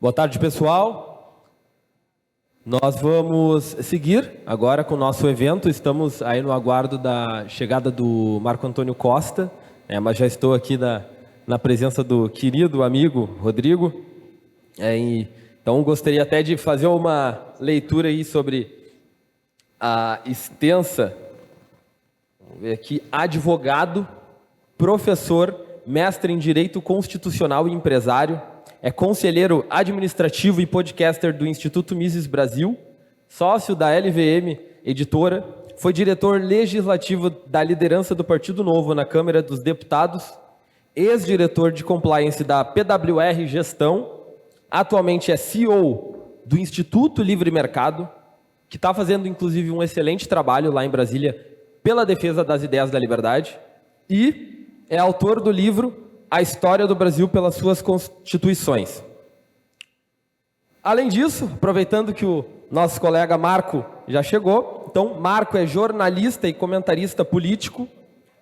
Boa tarde, pessoal. Nós vamos seguir agora com o nosso evento. Estamos aí no aguardo da chegada do Marco Antônio Costa, mas já estou aqui na presença do querido amigo Rodrigo. Então, gostaria até de fazer uma leitura aí sobre a extensa, vamos ver aqui, advogado, professor, mestre em Direito Constitucional e empresário, é conselheiro administrativo e podcaster do Instituto Mises Brasil, sócio da LVM Editora, foi diretor legislativo da liderança do Partido Novo na Câmara dos Deputados, ex-diretor de compliance da PWR Gestão, atualmente é CEO do Instituto Livre Mercado, que está fazendo inclusive um excelente trabalho lá em Brasília pela defesa das ideias da liberdade, e é autor do livro A História do Brasil pelas Suas Constituições. Além disso, aproveitando que o nosso colega Marco já chegou, então Marco é jornalista e comentarista político,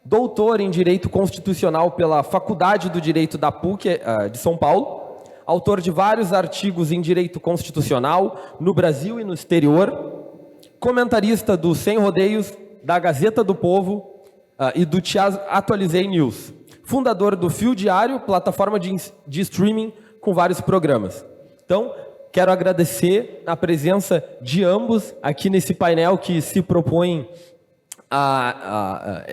doutor em Direito Constitucional pela Faculdade do Direito da PUC de São Paulo, autor de vários artigos em Direito Constitucional no Brasil e no exterior, comentarista do Sem Rodeios, da Gazeta do Povo e do Te Atualizei News. Fundador do Fio Diário, plataforma de streaming com vários programas. Então, quero agradecer a presença de ambos aqui nesse painel que se propõe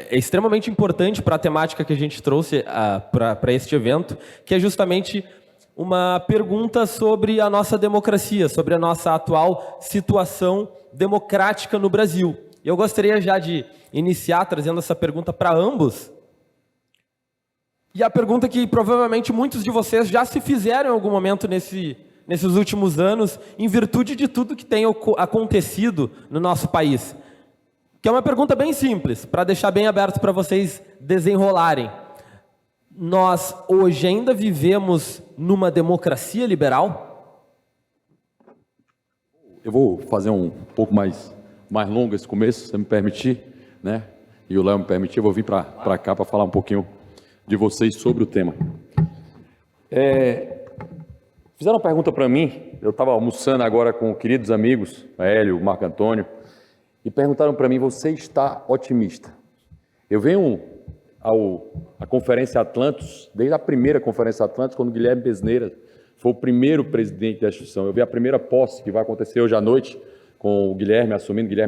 é extremamente importante para a temática que a gente trouxe para este evento, que é justamente uma pergunta sobre a nossa democracia, sobre a nossa atual situação democrática no Brasil. Eu gostaria já de iniciar trazendo essa pergunta para ambos. E a pergunta que provavelmente muitos de vocês já se fizeram em algum momento nesses últimos anos, em virtude de tudo que tem acontecido no nosso país. Que é uma pergunta bem simples, para deixar bem aberto para vocês desenrolarem. Nós hoje ainda vivemos numa democracia liberal? Eu vou fazer um pouco mais longo esse começo, se você me permitir, né? E o Léo me permitir, eu vou vir para cá para falar um pouquinho de vocês sobre o tema. Fizeram uma pergunta para mim, eu estava almoçando agora com queridos amigos, Hélio, Marco Antônio, e perguntaram para mim, você está otimista? Eu venho à Conferência Atlantos, desde a primeira Conferência Atlantos, quando Guilherme Besneira foi o primeiro presidente da instituição. Eu vi a primeira posse que vai acontecer hoje à noite, com o Guilherme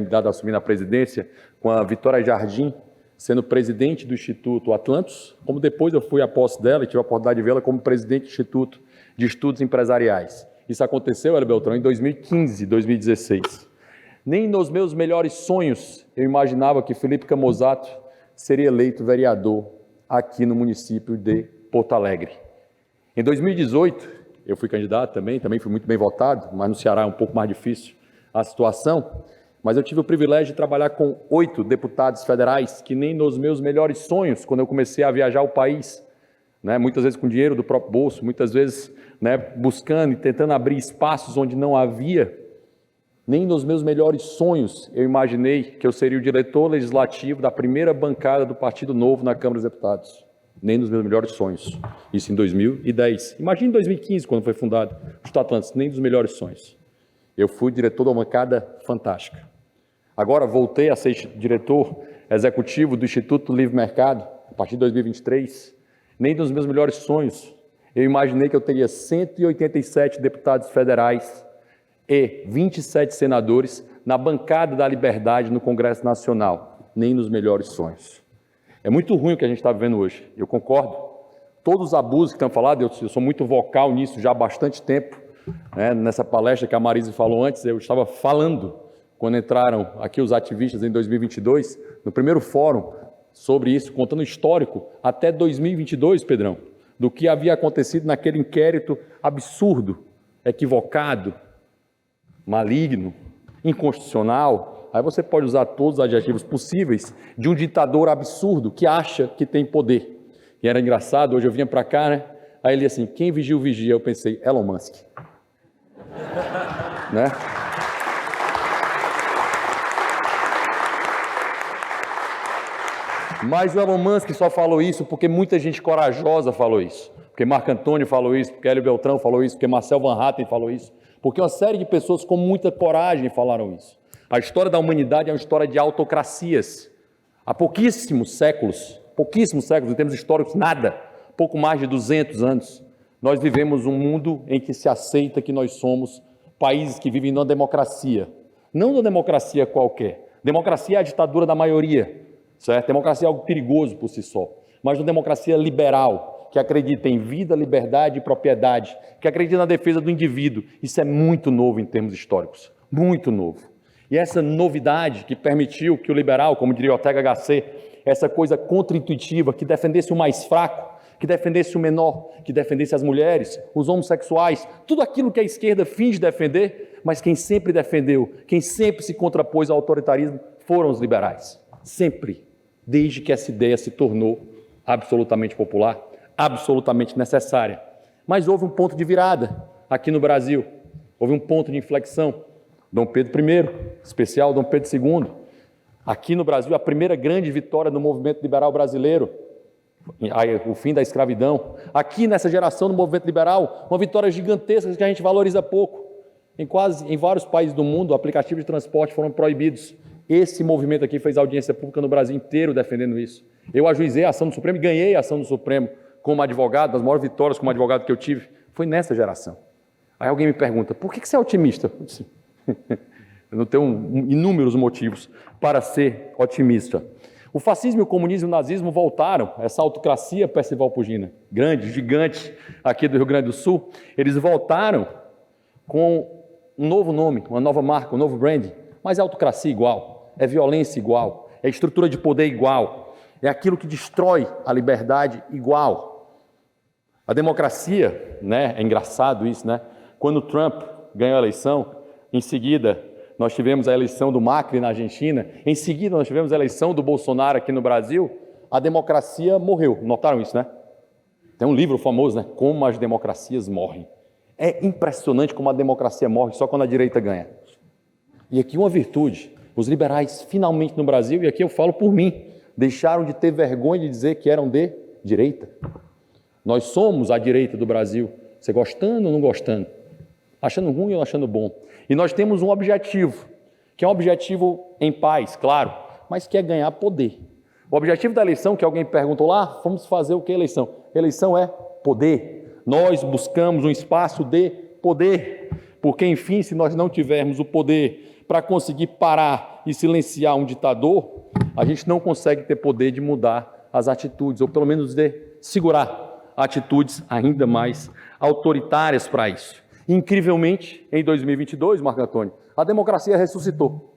Dado assumindo a presidência, com a Vitória Jardim sendo presidente do Instituto Atlantos, como depois eu fui à posse dela e tive a oportunidade de vê-la como presidente do Instituto de Estudos Empresariais. Isso aconteceu, Hélio Beltrão, em 2015, 2016. Nem nos meus melhores sonhos eu imaginava que Felipe Camozzato seria eleito vereador aqui no município de Porto Alegre. Em 2018, eu fui candidato também fui muito bem votado, mas no Ceará é um pouco mais difícil a situação, mas eu tive o privilégio de trabalhar com 8 deputados federais que nem nos meus melhores sonhos, quando eu comecei a viajar o país, né, muitas vezes com dinheiro do próprio bolso, muitas vezes, né, buscando e tentando abrir espaços onde não havia, nem nos meus melhores sonhos eu imaginei que eu seria o diretor legislativo da primeira bancada do Partido Novo na Câmara dos Deputados. Nem nos meus melhores sonhos. Isso em 2010. Imagine em 2015, quando foi fundado o Instituto Atlantis, nem dos melhores sonhos. Eu fui diretor de uma bancada fantástica. Agora voltei a ser diretor executivo do Instituto Livre Mercado, a partir de 2023. Nem dos meus melhores sonhos eu imaginei que eu teria 187 deputados federais e 27 senadores na bancada da liberdade no Congresso Nacional. Nem nos melhores sonhos. É muito ruim o que a gente está vivendo hoje. Eu concordo. Todos os abusos que estão falando, eu sou muito vocal nisso já há bastante tempo. Né? Nessa palestra que a Marise falou antes, eu estava falando, quando entraram aqui os ativistas em 2022, no primeiro fórum sobre isso, contando o histórico até 2022, Pedrão, do que havia acontecido naquele inquérito absurdo, equivocado, maligno, inconstitucional. Aí você pode usar todos os adjetivos possíveis de um ditador absurdo que acha que tem poder. E era engraçado, hoje eu vinha para cá, né? Aí ele assim, quem vigia o vigia? Eu pensei, Elon Musk. Né? Mas o Elon Musk só falou isso porque muita gente corajosa falou isso. Porque Marco Antônio falou isso, porque Hélio Beltrão falou isso, porque Marcel Van Hatten falou isso. Porque uma série de pessoas com muita coragem falaram isso. A história da humanidade é uma história de autocracias. Há pouquíssimos séculos em termos históricos, nada, pouco mais de 200 anos, nós vivemos um mundo em que se aceita que nós somos países que vivem numa democracia. Não numa democracia qualquer. Democracia é a ditadura da maioria, certo? Democracia é algo perigoso por si só. Mas uma democracia liberal, que acredita em vida, liberdade e propriedade, que acredita na defesa do indivíduo. Isso é muito novo em termos históricos. Muito novo. E essa novidade que permitiu que o liberal, como diria Ortega Gasset, essa coisa contra-intuitiva, que defendesse o mais fraco, que defendesse o menor, que defendesse as mulheres, os homossexuais, tudo aquilo que a esquerda finge defender, mas quem sempre defendeu, quem sempre se contrapôs ao autoritarismo foram os liberais. Sempre. Desde que essa ideia se tornou absolutamente popular, absolutamente necessária. Mas houve um ponto de virada aqui no Brasil. Houve um ponto de inflexão. Dom Pedro I, especial Dom Pedro II. Aqui no Brasil, a primeira grande vitória do movimento liberal brasileiro, o fim da escravidão. Aqui nessa geração do movimento liberal, uma vitória gigantesca que a gente valoriza pouco. Em vários países do mundo, aplicativos de transporte foram proibidos. Esse movimento aqui fez audiência pública no Brasil inteiro defendendo isso. Eu ajuizei a ação do Supremo e ganhei a ação do Supremo como advogado, das maiores vitórias como advogado que eu tive, foi nessa geração. Aí alguém me pergunta, por que você é otimista? Eu disse, eu não tenho inúmeros motivos para ser otimista. O fascismo, o comunismo e o nazismo voltaram, essa autocracia, Percival Pugina, grande, gigante, aqui do Rio Grande do Sul, eles voltaram com um novo nome, uma nova marca, um novo branding, mas é autocracia igual, é violência igual, é estrutura de poder igual, é aquilo que destrói a liberdade igual. A democracia, né, é engraçado isso, né? Quando Trump ganhou a eleição, em seguida nós tivemos a eleição do Macri na Argentina, em seguida nós tivemos a eleição do Bolsonaro aqui no Brasil, a democracia morreu. Notaram isso, né? Tem um livro famoso, né? Como as democracias morrem. É impressionante como a democracia morre só quando a direita ganha. E aqui uma virtude, os liberais finalmente no Brasil, e aqui eu falo por mim, deixaram de ter vergonha de dizer que eram de direita. Nós somos a direita do Brasil, você gostando ou não gostando, achando ruim ou achando bom. E nós temos um objetivo, que é um objetivo em paz, claro, mas que é ganhar poder. O objetivo da eleição, que alguém perguntou lá, vamos fazer o que eleição? Eleição é poder. Nós buscamos um espaço de poder, porque, enfim, se nós não tivermos o poder para conseguir parar e silenciar um ditador, a gente não consegue ter poder de mudar as atitudes, ou pelo menos de segurar atitudes ainda mais autoritárias para isso. Incrivelmente, em 2022, Marco Antônio, a democracia ressuscitou.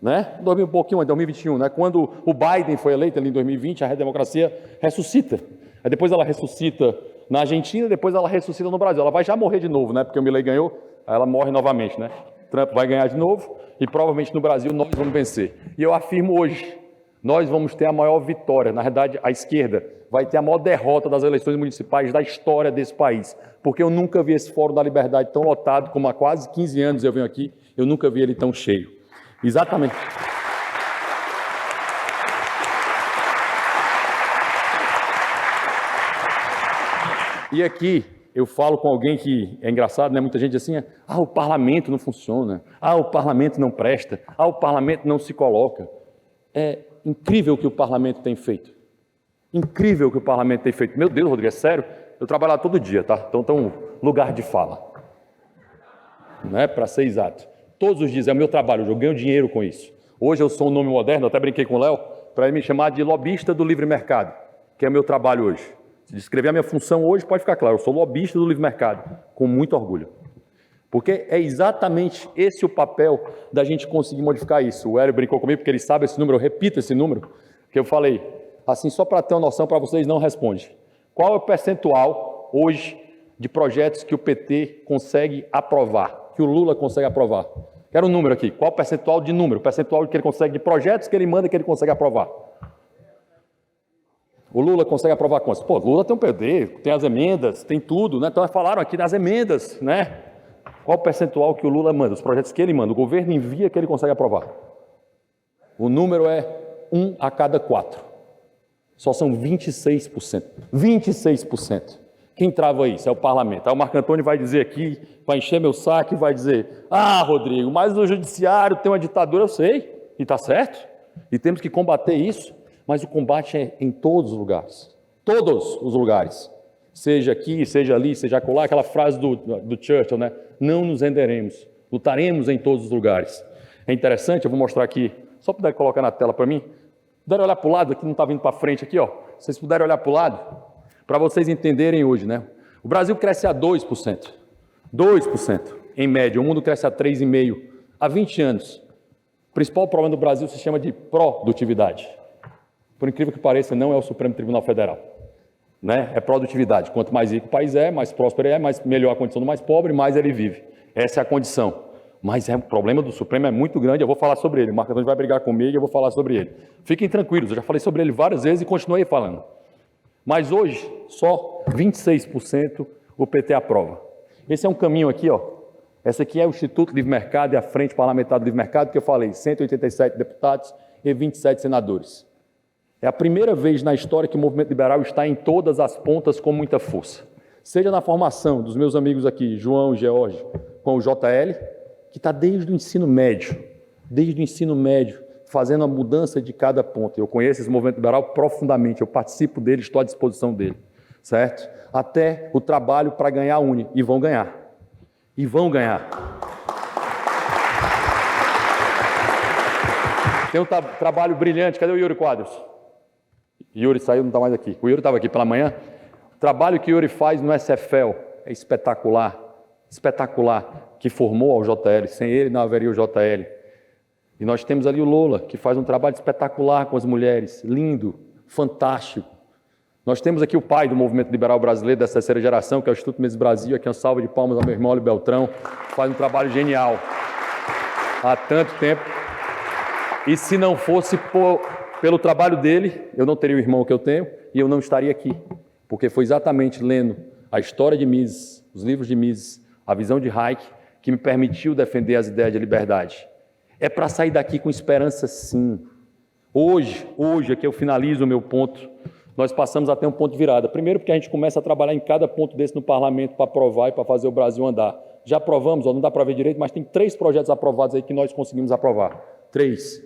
Né? Um pouquinho, em 2021, né? Quando o Biden foi eleito ali em 2020, a democracia ressuscita. Aí depois ela ressuscita na Argentina, depois ela ressuscita no Brasil. Ela vai já morrer de novo, né? Porque o Milei ganhou, aí ela morre novamente, né? Trump vai ganhar de novo e provavelmente no Brasil nós vamos vencer. E eu afirmo hoje, nós vamos ter a maior vitória. Na verdade, a esquerda vai ter a maior derrota das eleições municipais da história desse país. Porque eu nunca vi esse Fórum da Liberdade tão lotado como há quase 15 anos eu venho aqui, eu nunca vi ele tão cheio. Exatamente. E aqui eu falo com alguém que é engraçado, né? Muita gente diz assim, o parlamento não funciona, o parlamento não presta, o parlamento não se coloca. É incrível o que o parlamento tem feito. Incrível o que o parlamento tem feito. Meu Deus, Rodrigo, é sério? Eu trabalho lá todo dia, tá? Então, lugar de fala. Né? Para ser exato. Todos os dias é o meu trabalho, eu ganho dinheiro com isso. Hoje eu sou um nome moderno, até brinquei com o Léo, para ele me chamar de lobista do livre mercado, que é o meu trabalho hoje. Se descrever a minha função hoje, pode ficar claro, eu sou lobista do livre mercado, com muito orgulho. Porque é exatamente esse o papel da gente conseguir modificar isso. O Hélio brincou comigo porque ele sabe esse número, eu repito esse número, que eu falei, assim, só para ter uma noção, para vocês não responde. Qual é o percentual hoje de projetos que o PT consegue aprovar, que o Lula consegue aprovar? Quero um número aqui. Qual o percentual de número? O percentual que ele consegue de projetos que ele manda que ele consegue aprovar? O Lula consegue aprovar quantos? Pô, o Lula tem um poder, tem as emendas, tem tudo, né? Então falaram aqui das emendas, né? Qual o percentual que o Lula manda? Os projetos que ele manda, o governo envia que ele consegue aprovar. O número é 1 a cada 4. Só são 26%. 26%. Quem trava isso? É o parlamento. Aí o Marco Antônio vai dizer aqui, vai encher meu saco e vai dizer: ah, Rodrigo, mas o judiciário tem uma ditadura. Eu sei, e está certo, e temos que combater isso, mas o combate é em todos os lugares. Todos os lugares. Seja aqui, seja ali, seja acolá, aquela frase do Churchill, né? Não nos renderemos, lutaremos em todos os lugares. É interessante, eu vou mostrar aqui, só puder colocar na tela para mim. Puderem olhar para o lado, aqui não está vindo para frente aqui, ó. Se vocês puderem olhar para o lado, para vocês entenderem hoje, né? O Brasil cresce a 2%. 2%, em média. O mundo cresce a 3,5%. Há 20 anos. O principal problema do Brasil se chama de produtividade. Por incrível que pareça, não é o Supremo Tribunal Federal. Né? É produtividade. Quanto mais rico o país é, mais próspero é, melhor a condição do mais pobre, mais ele vive. Essa é a condição. Mas o problema do Supremo é muito grande, eu vou falar sobre ele. O Marco Antônio vai brigar comigo e eu vou falar sobre ele. Fiquem tranquilos, eu já falei sobre ele várias vezes e continuei falando. Mas hoje, só 26% o PT aprova. Esse é um caminho aqui, ó. Essa aqui é o Instituto Livre Mercado e a Frente Parlamentar do Livre Mercado, que eu falei, 187 deputados e 27 senadores. É a primeira vez na história que o movimento liberal está em todas as pontas com muita força. Seja na formação dos meus amigos aqui, João e George, com o JL, que está desde o ensino médio, fazendo a mudança de cada ponto. Eu conheço esse movimento liberal profundamente, eu participo dele, estou à disposição dele, certo? Até o trabalho para ganhar a Uni, e vão ganhar. E vão ganhar. Tem um trabalho brilhante, cadê o Yuri Quadros? Yuri saiu, não está mais aqui. O Yuri estava aqui pela manhã. O trabalho que o Yuri faz no SFL é espetacular, espetacular, que formou ao JL. Sem ele não haveria o JL. E nós temos ali o Lola, que faz um trabalho espetacular com as mulheres, lindo, fantástico. Nós temos aqui o pai do movimento liberal brasileiro, dessa terceira geração, que é o Instituto Mises Brasil, aqui uma salva de palmas ao meu irmão Olho Beltrão, que faz um trabalho genial há tanto tempo. E se não fosse pelo trabalho dele, eu não teria o irmão que eu tenho e eu não estaria aqui, porque foi exatamente lendo a história de Mises, os livros de Mises, a visão de Hayek, que me permitiu defender as ideias de liberdade. É para sair daqui com esperança, sim. Hoje, aqui eu finalizo o meu ponto, nós passamos a ter um ponto de virada. Primeiro porque a gente começa a trabalhar em cada ponto desse no parlamento para aprovar e para fazer o Brasil andar. Já aprovamos, não dá para ver direito, mas tem 3 projetos aprovados aí que nós conseguimos aprovar. 3.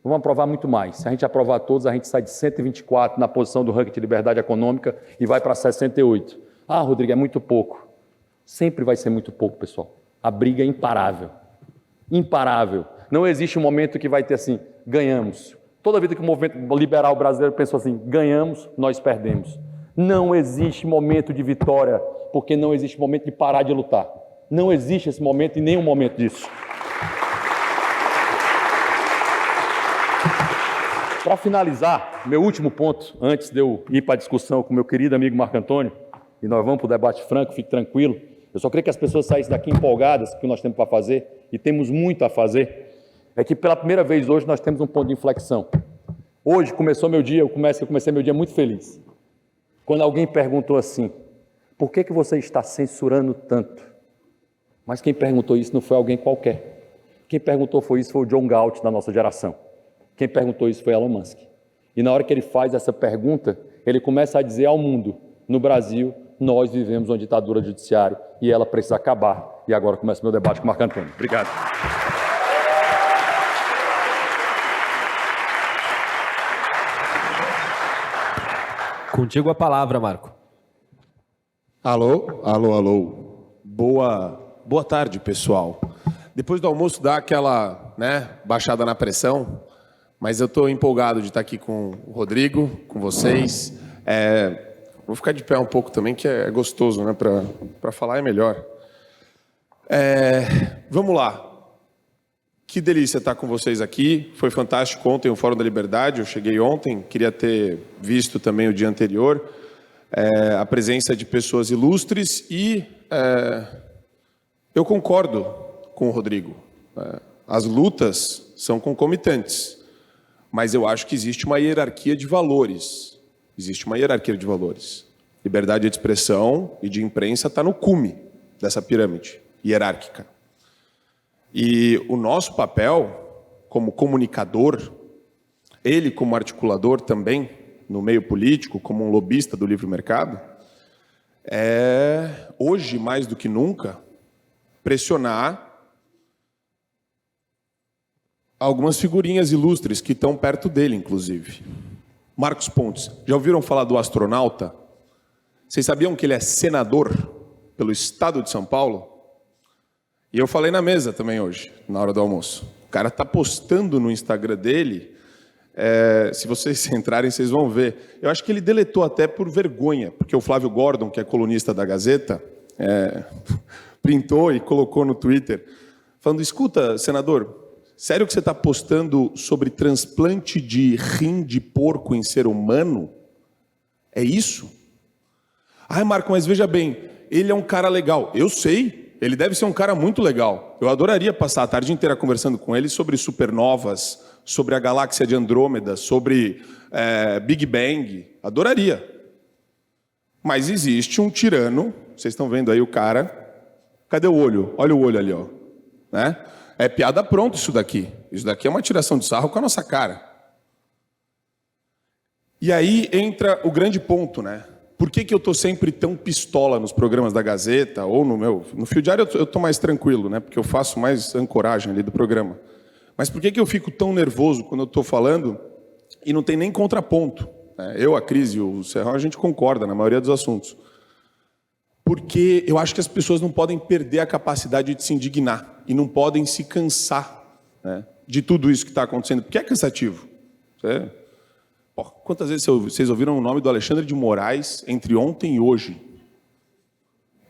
Vamos aprovar muito mais. Se a gente aprovar todos, a gente sai de 124 na posição do ranking de liberdade econômica e vai para 68. Ah, Rodrigo, é muito pouco. Sempre vai ser muito pouco, pessoal. A briga é imparável. Imparável. Não existe um momento que vai ter assim, ganhamos. Toda vida que o movimento liberal brasileiro pensou assim, ganhamos, nós perdemos. Não existe momento de vitória, porque não existe momento de parar de lutar. Não existe esse momento e nenhum momento disso. Para finalizar, meu último ponto, antes de eu ir para a discussão com meu querido amigo Marco Antônio, e nós vamos para o debate franco, fique tranquilo, eu só queria que as pessoas saíssem daqui empolgadas com o que nós temos para fazer, e temos muito a fazer, é que pela primeira vez hoje nós temos um ponto de inflexão. Hoje começou meu dia, eu comecei meu dia muito feliz, quando alguém perguntou assim, por que você está censurando tanto? Mas quem perguntou isso não foi alguém qualquer. Quem perguntou foi o John Galt da nossa geração. Quem perguntou isso foi Elon Musk. E na hora que ele faz essa pergunta, ele começa a dizer ao mundo, no Brasil, nós vivemos uma ditadura judiciária e ela precisa acabar. E agora começa o meu debate com o Marco Antônio. Obrigado. Contigo a palavra, Marco. Alô, alô, alô. Boa tarde, pessoal. Depois do almoço dá aquela, baixada na pressão, mas eu estou empolgado de estar aqui com o Rodrigo, com vocês. Vou ficar de pé um pouco também, que é gostoso, para falar é melhor. Vamos lá. Que delícia estar com vocês aqui. Foi fantástico ontem o Fórum da Liberdade. Eu cheguei ontem, queria ter visto também o dia anterior. A presença de pessoas ilustres e eu concordo com o Rodrigo. As lutas são concomitantes, mas eu acho que existe uma hierarquia de valores. Existe uma hierarquia de valores. Liberdade de expressão e de imprensa está no cume dessa pirâmide hierárquica. E o nosso papel como comunicador, ele como articulador também, no meio político, como um lobista do livre mercado, é, hoje, mais do que nunca, pressionar algumas figurinhas ilustres que estão perto dele, inclusive. Marcos Pontes. Já ouviram falar do astronauta? Vocês sabiam que ele é senador pelo estado de São Paulo? E eu falei na mesa também hoje, na hora do almoço. O cara está postando no Instagram dele, se vocês entrarem, vocês vão ver. Eu acho que ele deletou até por vergonha, porque o Flávio Gordon, que é colunista da Gazeta, printou e colocou no Twitter, falando, escuta, senador, sério que você está postando sobre transplante de rim de porco em ser humano? É isso? Ai, Marco, mas veja bem, ele é um cara legal. Eu sei, ele deve ser um cara muito legal. Eu adoraria passar a tarde inteira conversando com ele sobre supernovas, sobre a galáxia de Andrômeda, sobre Big Bang. Adoraria. Mas existe um tirano, vocês estão vendo aí o cara. Cadê o olho? Olha o olho ali, ó. Né? É piada pronta isso daqui. Isso daqui é uma tiração de sarro com a nossa cara. E aí entra o grande ponto, né? Por que eu estou sempre tão pistola nos programas da Gazeta ou no Fio Diário eu estou mais tranquilo, né? Porque eu faço mais ancoragem ali do programa. Mas por que eu fico tão nervoso quando eu estou falando e não tem nem contraponto? Né? Eu, a Cris e o Serrão, a gente concorda na maioria dos assuntos. Porque eu acho que as pessoas não podem perder a capacidade de se indignar e não podem se cansar, né, de tudo isso que está acontecendo, porque é cansativo. Quantas vezes vocês ouviram o nome do Alexandre de Moraes entre ontem e hoje?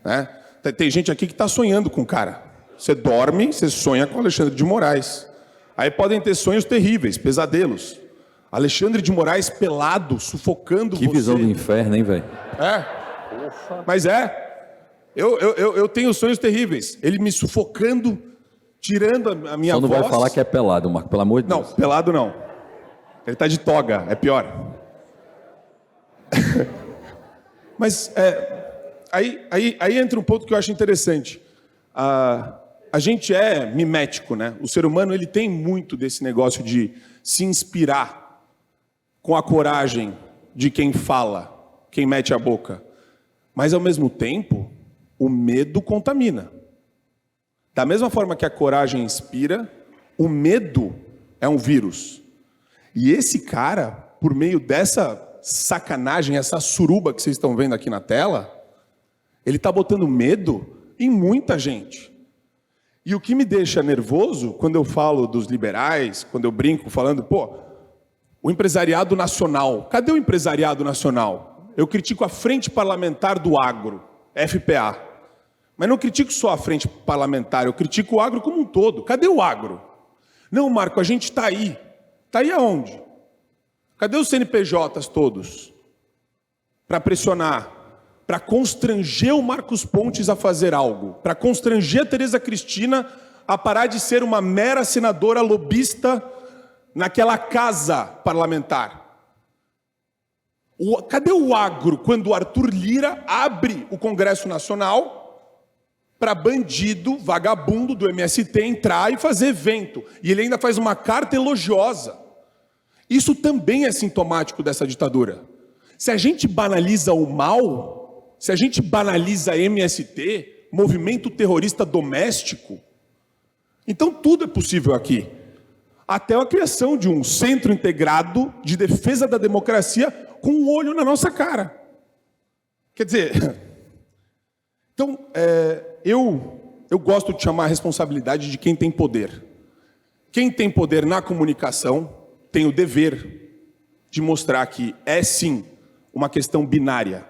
Né? Tem gente aqui que está sonhando com o cara. Você dorme, você sonha com o Alexandre de Moraes. Aí podem ter sonhos terríveis, pesadelos. Alexandre de Moraes pelado, sufocando você. Que visão do inferno, hein, velho? Mas eu tenho sonhos terríveis. Ele me sufocando, tirando a minha voz. Só não vai falar que é pelado, Marco, pelo amor de Deus. Não, pelado não. Ele está de toga, é pior. Mas aí entra um ponto que eu acho interessante. A gente é mimético, né? O ser humano ele tem muito desse negócio de se inspirar com a coragem de quem fala, quem mete a boca. Mas, ao mesmo tempo, o medo contamina. Da mesma forma que a coragem inspira, o medo é um vírus. E esse cara, por meio dessa sacanagem, essa suruba que vocês estão vendo aqui na tela, ele está botando medo em muita gente. E o que me deixa nervoso, quando eu falo dos liberais, quando eu brinco falando, o empresariado nacional, cadê o empresariado nacional? Eu critico a Frente Parlamentar do Agro, FPA. Mas não critico só a Frente Parlamentar, eu critico o agro como um todo. Cadê o agro? Não, Marco, a gente está aí. Está aí aonde? Cadê os CNPJs todos? Para pressionar, para constranger o Marcos Pontes a fazer algo, para constranger a Tereza Cristina a parar de ser uma mera senadora lobista naquela casa parlamentar. Cadê o agro quando o Arthur Lira abre o Congresso Nacional para bandido, vagabundo do MST entrar e fazer evento? E ele ainda faz uma carta elogiosa. Isso também é sintomático dessa ditadura. Se a gente banaliza o mal, se a gente banaliza MST, movimento terrorista doméstico, então tudo é possível aqui. Até a criação de um centro integrado de defesa da democracia com um olho na nossa cara. Quer dizer, então, eu gosto de chamar a responsabilidade de quem tem poder. Quem tem poder na comunicação tem o dever de mostrar que é, sim, uma questão binária.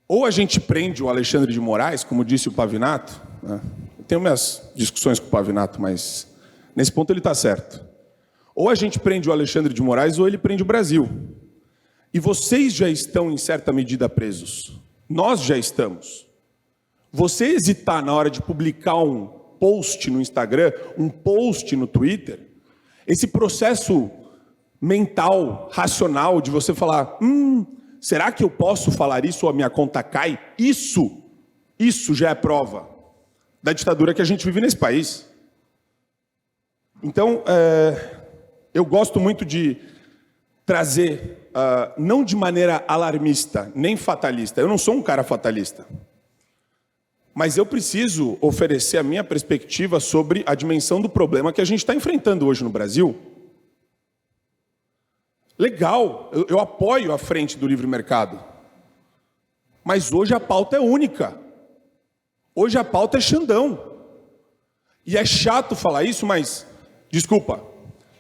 Ou a gente prende o Alexandre de Moraes, como disse o Pavinato, né? Eu tenho minhas discussões com o Pavinato, mas nesse ponto ele está certo. Ou a gente prende o Alexandre de Moraes ou ele prende o Brasil. E vocês já estão, em certa medida, presos. Nós já estamos. Você hesitar na hora de publicar um post no Instagram, um post no Twitter, esse processo mental, racional, de você falar, será que eu posso falar isso ou a minha conta cai? Isso já é prova da ditadura que a gente vive nesse país. Então, eu gosto muito de trazer, não de maneira alarmista, nem fatalista. Eu não sou um cara fatalista. Mas eu preciso oferecer a minha perspectiva sobre a dimensão do problema que a gente está enfrentando hoje no Brasil. Legal, eu apoio a frente do livre mercado. Mas hoje a pauta é única. Hoje a pauta é Xandão. E é chato falar isso, mas, desculpa,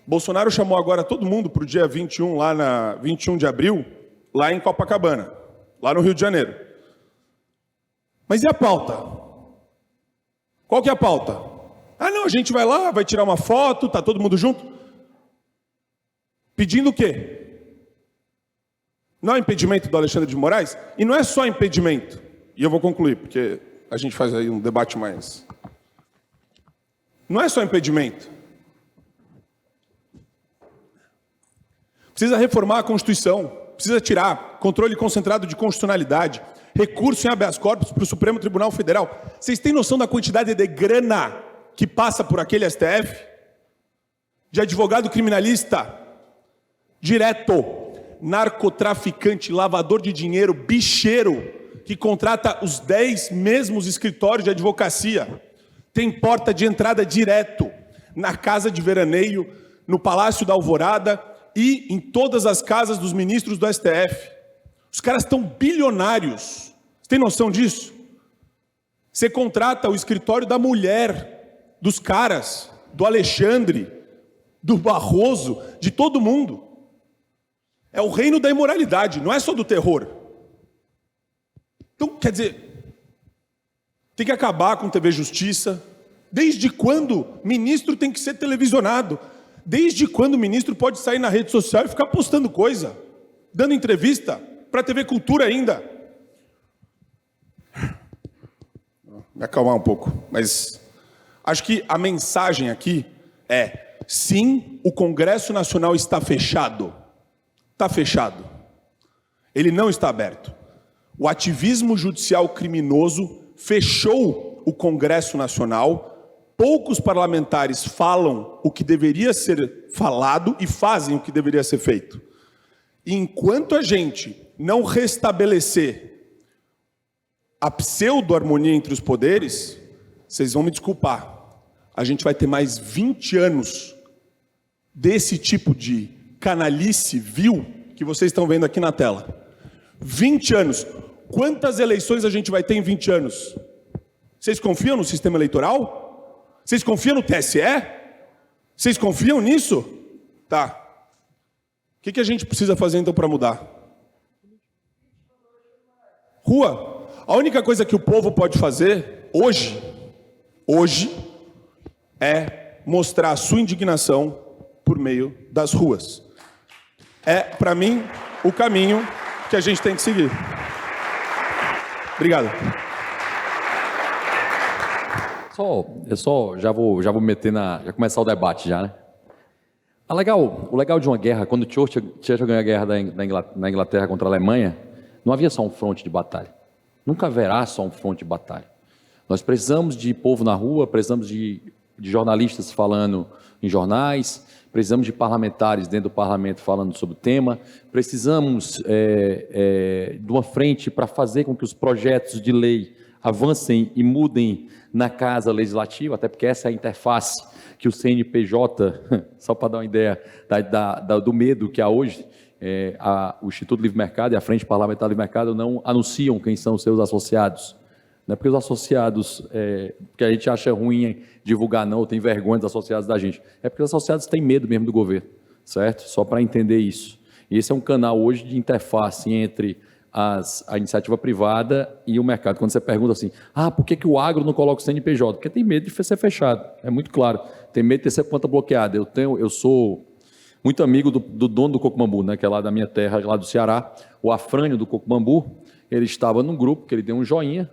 Bolsonaro chamou agora todo mundo para o dia 21 de abril, lá em Copacabana, lá no Rio de Janeiro. Mas e a pauta? Qual que é a pauta? Ah, não, a gente vai lá, vai tirar uma foto, tá todo mundo junto. Pedindo o quê? Não é impedimento do Alexandre de Moraes? E não é só impedimento. E eu vou concluir, porque a gente faz aí um debate mais... Não é só impedimento. Precisa reformar a Constituição, precisa tirar controle concentrado de constitucionalidade, recurso em habeas corpus para o Supremo Tribunal Federal. Vocês têm noção da quantidade de grana que passa por aquele STF? De advogado criminalista, direto, narcotraficante, lavador de dinheiro, bicheiro, que contrata os 10 mesmos escritórios de advocacia. Tem porta de entrada direto na casa de veraneio, no Palácio da Alvorada e em todas as casas dos ministros do STF. Os caras estão bilionários. Você tem noção disso? Você contrata o escritório da mulher, dos caras, do Alexandre, do Barroso, de todo mundo. É o reino da imoralidade, não é só do terror. Então, quer dizer, tem que acabar com TV Justiça. Desde quando ministro tem que ser televisionado? Desde quando o ministro pode sair na rede social e ficar postando coisa? Dando entrevista para a TV Cultura ainda? Me acalmar um pouco, mas acho que a mensagem aqui é: sim, o Congresso Nacional está fechado. Está fechado. Ele não está aberto. O ativismo judicial criminoso fechou o Congresso Nacional. Poucos parlamentares falam o que deveria ser falado e fazem o que deveria ser feito. E enquanto a gente não restabelecer a pseudo-harmonia entre os poderes, vocês vão me desculpar, a gente vai ter mais 20 anos desse tipo de canalice vil que vocês estão vendo aqui na tela. 20 anos. Quantas eleições a gente vai ter em 20 anos? Vocês confiam no sistema eleitoral? Vocês confiam no TSE? Vocês confiam nisso? Tá. O que a gente precisa fazer então para mudar? Rua. A única coisa que o povo pode fazer hoje, é mostrar a sua indignação por meio das ruas. É, para mim, o caminho que a gente tem que seguir. Obrigado. Já vou meter já começar o debate já, né? O legal de uma guerra, quando Churchill ganhou a guerra na Inglaterra contra a Alemanha, não havia só um fronte de batalha. Nunca haverá só um fronte de batalha. Nós precisamos de povo na rua, precisamos de jornalistas falando em jornais, precisamos de parlamentares dentro do parlamento falando sobre o tema, precisamos de uma frente para fazer com que os projetos de lei avancem e mudem na Casa Legislativa, até porque essa é a interface que o CNPJ, só para dar uma ideia do medo que há hoje, o Instituto Livre Mercado e a Frente Parlamentar Livre Mercado não anunciam quem são os seus associados. Não é porque os associados, que a gente acha ruim divulgar não, ou tem vergonha dos associados da gente. É porque os associados têm medo mesmo do governo, certo? Só para entender isso. E esse é um canal hoje de interface entre a iniciativa privada e o mercado. Quando você pergunta assim, por que o agro não coloca o CNPJ? Porque tem medo de ser fechado, é muito claro. Tem medo de ter sua conta bloqueada. Eu sou muito amigo do dono do Cocobambu, né, que é lá da minha terra, lá do Ceará, o Afrânio do Cocobambu. Ele estava num grupo que ele deu um joinha,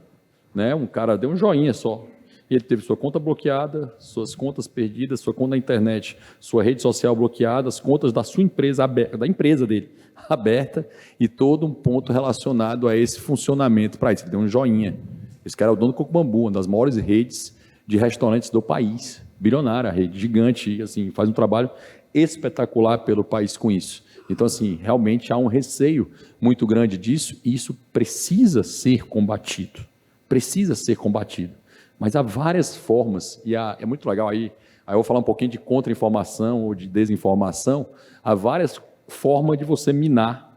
né, um cara deu um joinha só. E ele teve sua conta bloqueada, suas contas perdidas, sua conta na internet, sua rede social bloqueada, as contas da sua empresa aberta, da empresa dele aberta, e todo um ponto relacionado a esse funcionamento para isso. Ele deu um joinha. Esse cara é o dono do Cocobambu, uma das maiores redes de restaurantes do país, bilionária, rede gigante, assim, faz um trabalho espetacular pelo país com isso. Então, assim, realmente há um receio muito grande disso e isso precisa ser combatido. Precisa ser combatido. Mas há várias formas, e é muito legal aí eu vou falar um pouquinho de contra-informação ou de desinformação. Há várias formas de você minar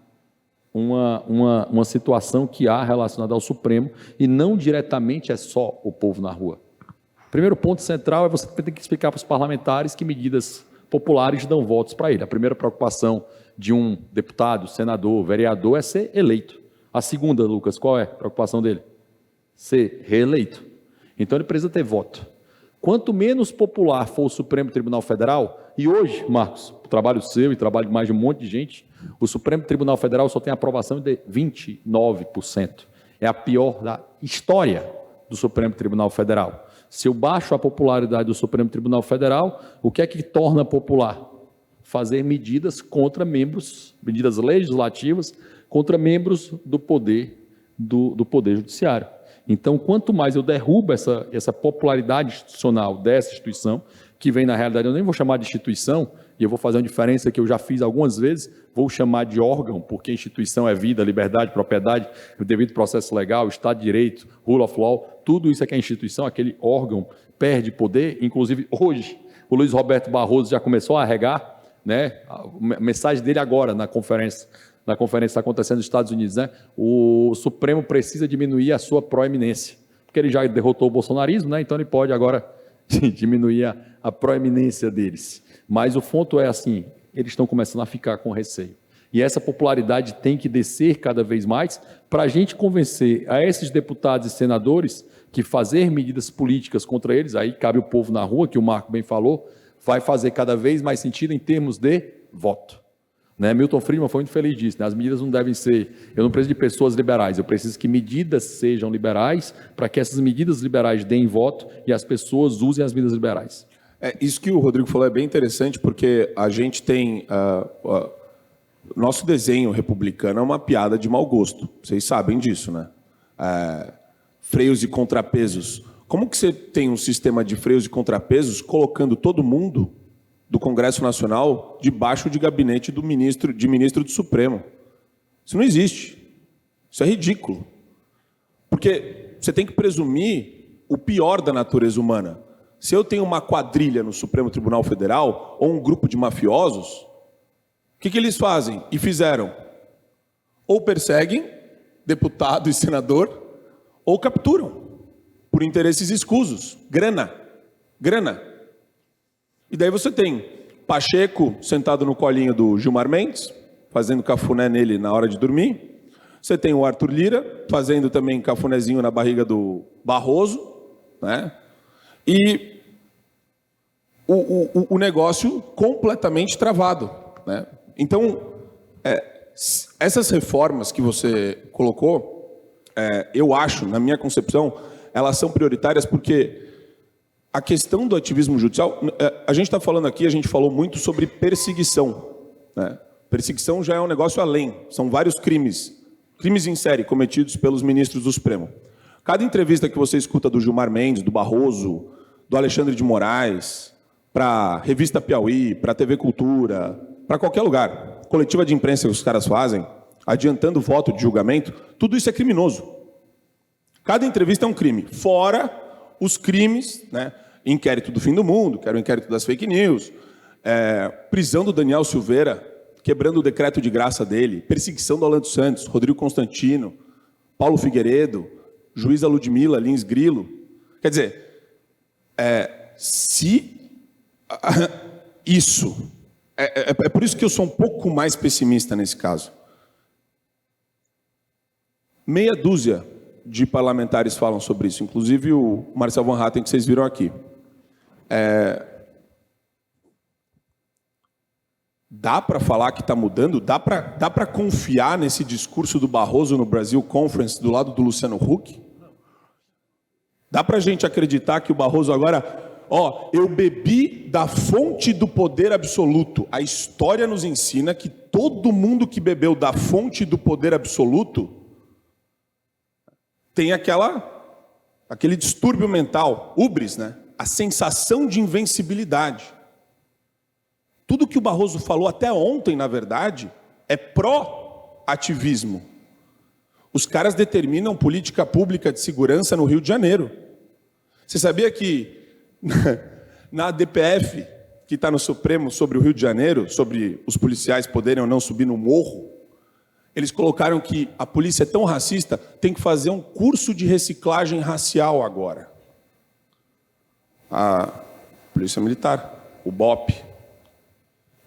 uma situação que há relacionada ao Supremo e não diretamente é só o povo na rua. O primeiro ponto central é você ter que explicar para os parlamentares que medidas populares dão votos para ele. A primeira preocupação de um deputado, senador, vereador é ser eleito. A segunda, Lucas, qual é a preocupação dele? Ser reeleito. Então ele precisa ter voto. Quanto menos popular for o Supremo Tribunal Federal, e hoje, Marcos, o trabalho seu e trabalho de mais de um monte de gente, o Supremo Tribunal Federal só tem aprovação de 29%. É a pior da história do Supremo Tribunal Federal. Se eu baixo a popularidade do Supremo Tribunal Federal, o que é que torna popular? Fazer medidas contra membros, medidas legislativas, contra membros do poder judiciário. Então, quanto mais eu derrubo essa popularidade institucional dessa instituição, que vem na realidade, eu nem vou chamar de instituição, e eu vou fazer uma diferença que eu já fiz algumas vezes, vou chamar de órgão, porque instituição é vida, liberdade, propriedade, o devido processo legal, Estado de Direito, rule of law, tudo isso é que é instituição, aquele órgão perde poder, inclusive hoje, o Luiz Roberto Barroso já começou a regar, né, a mensagem dele agora na conferência que está acontecendo nos Estados Unidos, né? O Supremo precisa diminuir a sua proeminência, porque ele já derrotou o bolsonarismo, né? Então ele pode agora diminuir a proeminência deles. Mas o ponto é assim, eles estão começando a ficar com receio. E essa popularidade tem que descer cada vez mais para a gente convencer a esses deputados e senadores que fazer medidas políticas contra eles, aí cabe o povo na rua, que o Marco bem falou, vai fazer cada vez mais sentido em termos de voto. Né? Milton Friedman foi muito feliz disso, né? As medidas não devem ser, eu não preciso de pessoas liberais, eu preciso que medidas sejam liberais para que essas medidas liberais deem voto e as pessoas usem as medidas liberais. Isso que o Rodrigo falou é bem interessante, porque a gente tem... nosso desenho republicano é uma piada de mau gosto, vocês sabem disso, né? Freios e contrapesos. Como que você tem um sistema de freios e contrapesos colocando todo mundo do Congresso Nacional debaixo de gabinete do ministro do Supremo? Isso não existe. Isso é ridículo. Porque você tem que presumir o pior da natureza humana. Se eu tenho uma quadrilha no Supremo Tribunal Federal ou um grupo de mafiosos, o que eles fazem? E fizeram? Ou perseguem deputado e senador, ou capturam por interesses escusos. Grana. E daí você tem Pacheco sentado no colinho do Gilmar Mendes, fazendo cafuné nele na hora de dormir. Você tem o Arthur Lira fazendo também cafunézinho na barriga do Barroso, né? E o negócio completamente travado, né? Então, essas reformas que você colocou, eu acho, na minha concepção, elas são prioritárias porque a questão do ativismo judicial, a gente está falando aqui, a gente falou muito sobre perseguição, né? Perseguição já é um negócio além, são vários crimes em série cometidos pelos ministros do Supremo. Cada entrevista que você escuta do Gilmar Mendes, do Barroso, do Alexandre de Moraes, para a Revista Piauí, para a TV Cultura, para qualquer lugar, coletiva de imprensa que os caras fazem, adiantando voto de julgamento, tudo isso é criminoso. Cada entrevista é um crime, fora os crimes, né? Inquérito do fim do mundo, que era o inquérito das fake news, prisão do Daniel Silveira, quebrando o decreto de graça dele, perseguição do Alan dos Santos, Rodrigo Constantino, Paulo Figueiredo, juíza Ludmila Lins Grilo. Quer dizer, se isso... É por isso que eu sou um pouco mais pessimista nesse caso. Meia dúzia de parlamentares falam sobre isso, inclusive o Marcel Van Hatten, que vocês viram aqui. Dá para falar que está mudando? Dá para confiar nesse discurso do Barroso no Brasil Conference do lado do Luciano Huck? Dá para a gente acreditar que o Barroso agora... eu bebi da fonte do poder absoluto. A história nos ensina que todo mundo que bebeu da fonte do poder absoluto tem aquele distúrbio mental, hubris, né? A sensação de invencibilidade. Tudo que o Barroso falou até ontem, na verdade, é pró-ativismo. Os caras determinam política pública de segurança no Rio de Janeiro. Você sabia que na DPF, que está no Supremo, sobre o Rio de Janeiro, sobre os policiais poderem ou não subir no morro, eles colocaram que a polícia é tão racista, tem que fazer um curso de reciclagem racial agora. A Polícia Militar, o BOP.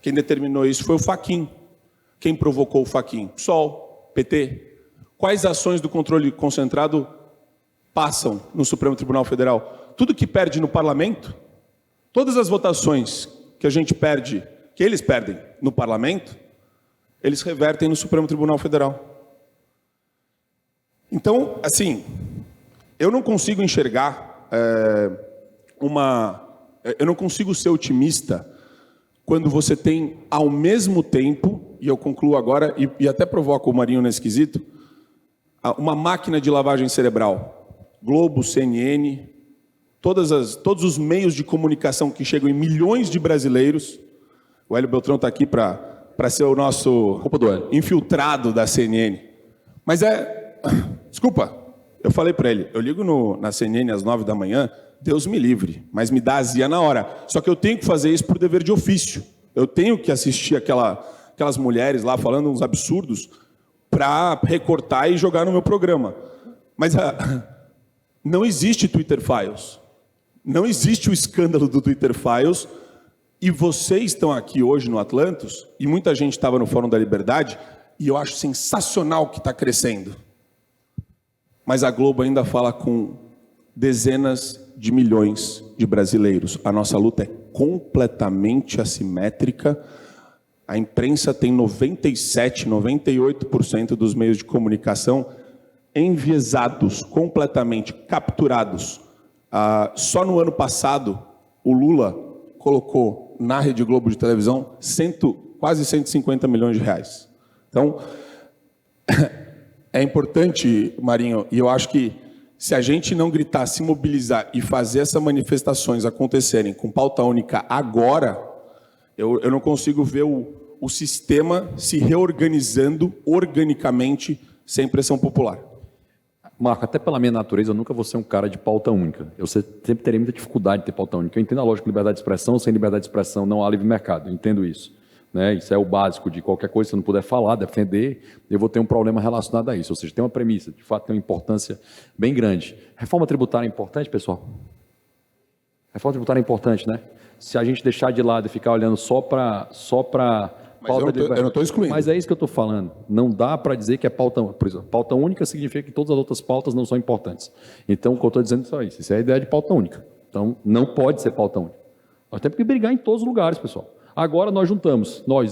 Quem determinou isso foi o Fachin. Quem provocou o Fachin? PSOL, PT. Quais ações do controle concentrado passam no Supremo Tribunal Federal? Tudo que perde no parlamento, todas as votações que a gente perde, que eles perdem no parlamento, eles revertem no Supremo Tribunal Federal. Então, assim, eu não consigo enxergar eu não consigo ser otimista quando você tem, ao mesmo tempo, e eu concluo agora, e até provoco o Marinho nesse quesito, uma máquina de lavagem cerebral. Globo, CNN, todos os meios de comunicação que chegam em milhões de brasileiros. O Hélio Beltrão está aqui para ser o nosso infiltrado da CNN. Mas desculpa, eu falei para ele, eu ligo na CNN às 9 da manhã, Deus me livre, mas me dá azia na hora. Só que eu tenho que fazer isso por dever de ofício. Eu tenho que assistir aquelas mulheres lá falando uns absurdos para recortar e jogar no meu programa. Mas não existe Twitter Files. Não existe o escândalo do Twitter Files. E vocês estão aqui hoje no Atlantos, e muita gente estava no Fórum da Liberdade, e eu acho sensacional que está crescendo. Mas a Globo ainda fala com dezenas de milhões de brasileiros. A nossa luta é completamente assimétrica. A imprensa tem 97%, 98% dos meios de comunicação enviesados, completamente capturados. Só no ano passado, o Lula colocou na Rede Globo de televisão quase 150 milhões de reais. Então, é importante, Marinho, e eu acho que se a gente não gritar, se mobilizar e fazer essas manifestações acontecerem com pauta única agora, eu não consigo ver o sistema se reorganizando organicamente sem pressão popular. Marco, até pela minha natureza, eu nunca vou ser um cara de pauta única. Eu sempre terei muita dificuldade de ter pauta única. Eu entendo a lógica de liberdade de expressão, sem liberdade de expressão não há livre mercado, eu entendo isso. Né? Isso é o básico de qualquer coisa, se eu não puder falar, defender, eu vou ter um problema relacionado a isso. Ou seja, tem uma premissa, de fato tem uma importância bem grande. Reforma tributária é importante, pessoal? Reforma tributária é importante, né? Se a gente deixar de lado e ficar olhando só para eu não estou excluindo. Mas é isso que eu estou falando. Não dá para dizer que é pauta única. Por exemplo, pauta única significa que todas as outras pautas não são importantes. Então, o que eu estou dizendo é só isso. Isso é a ideia de pauta única. Então, não pode ser pauta única. Nós temos que brigar em todos os lugares, pessoal. Agora nós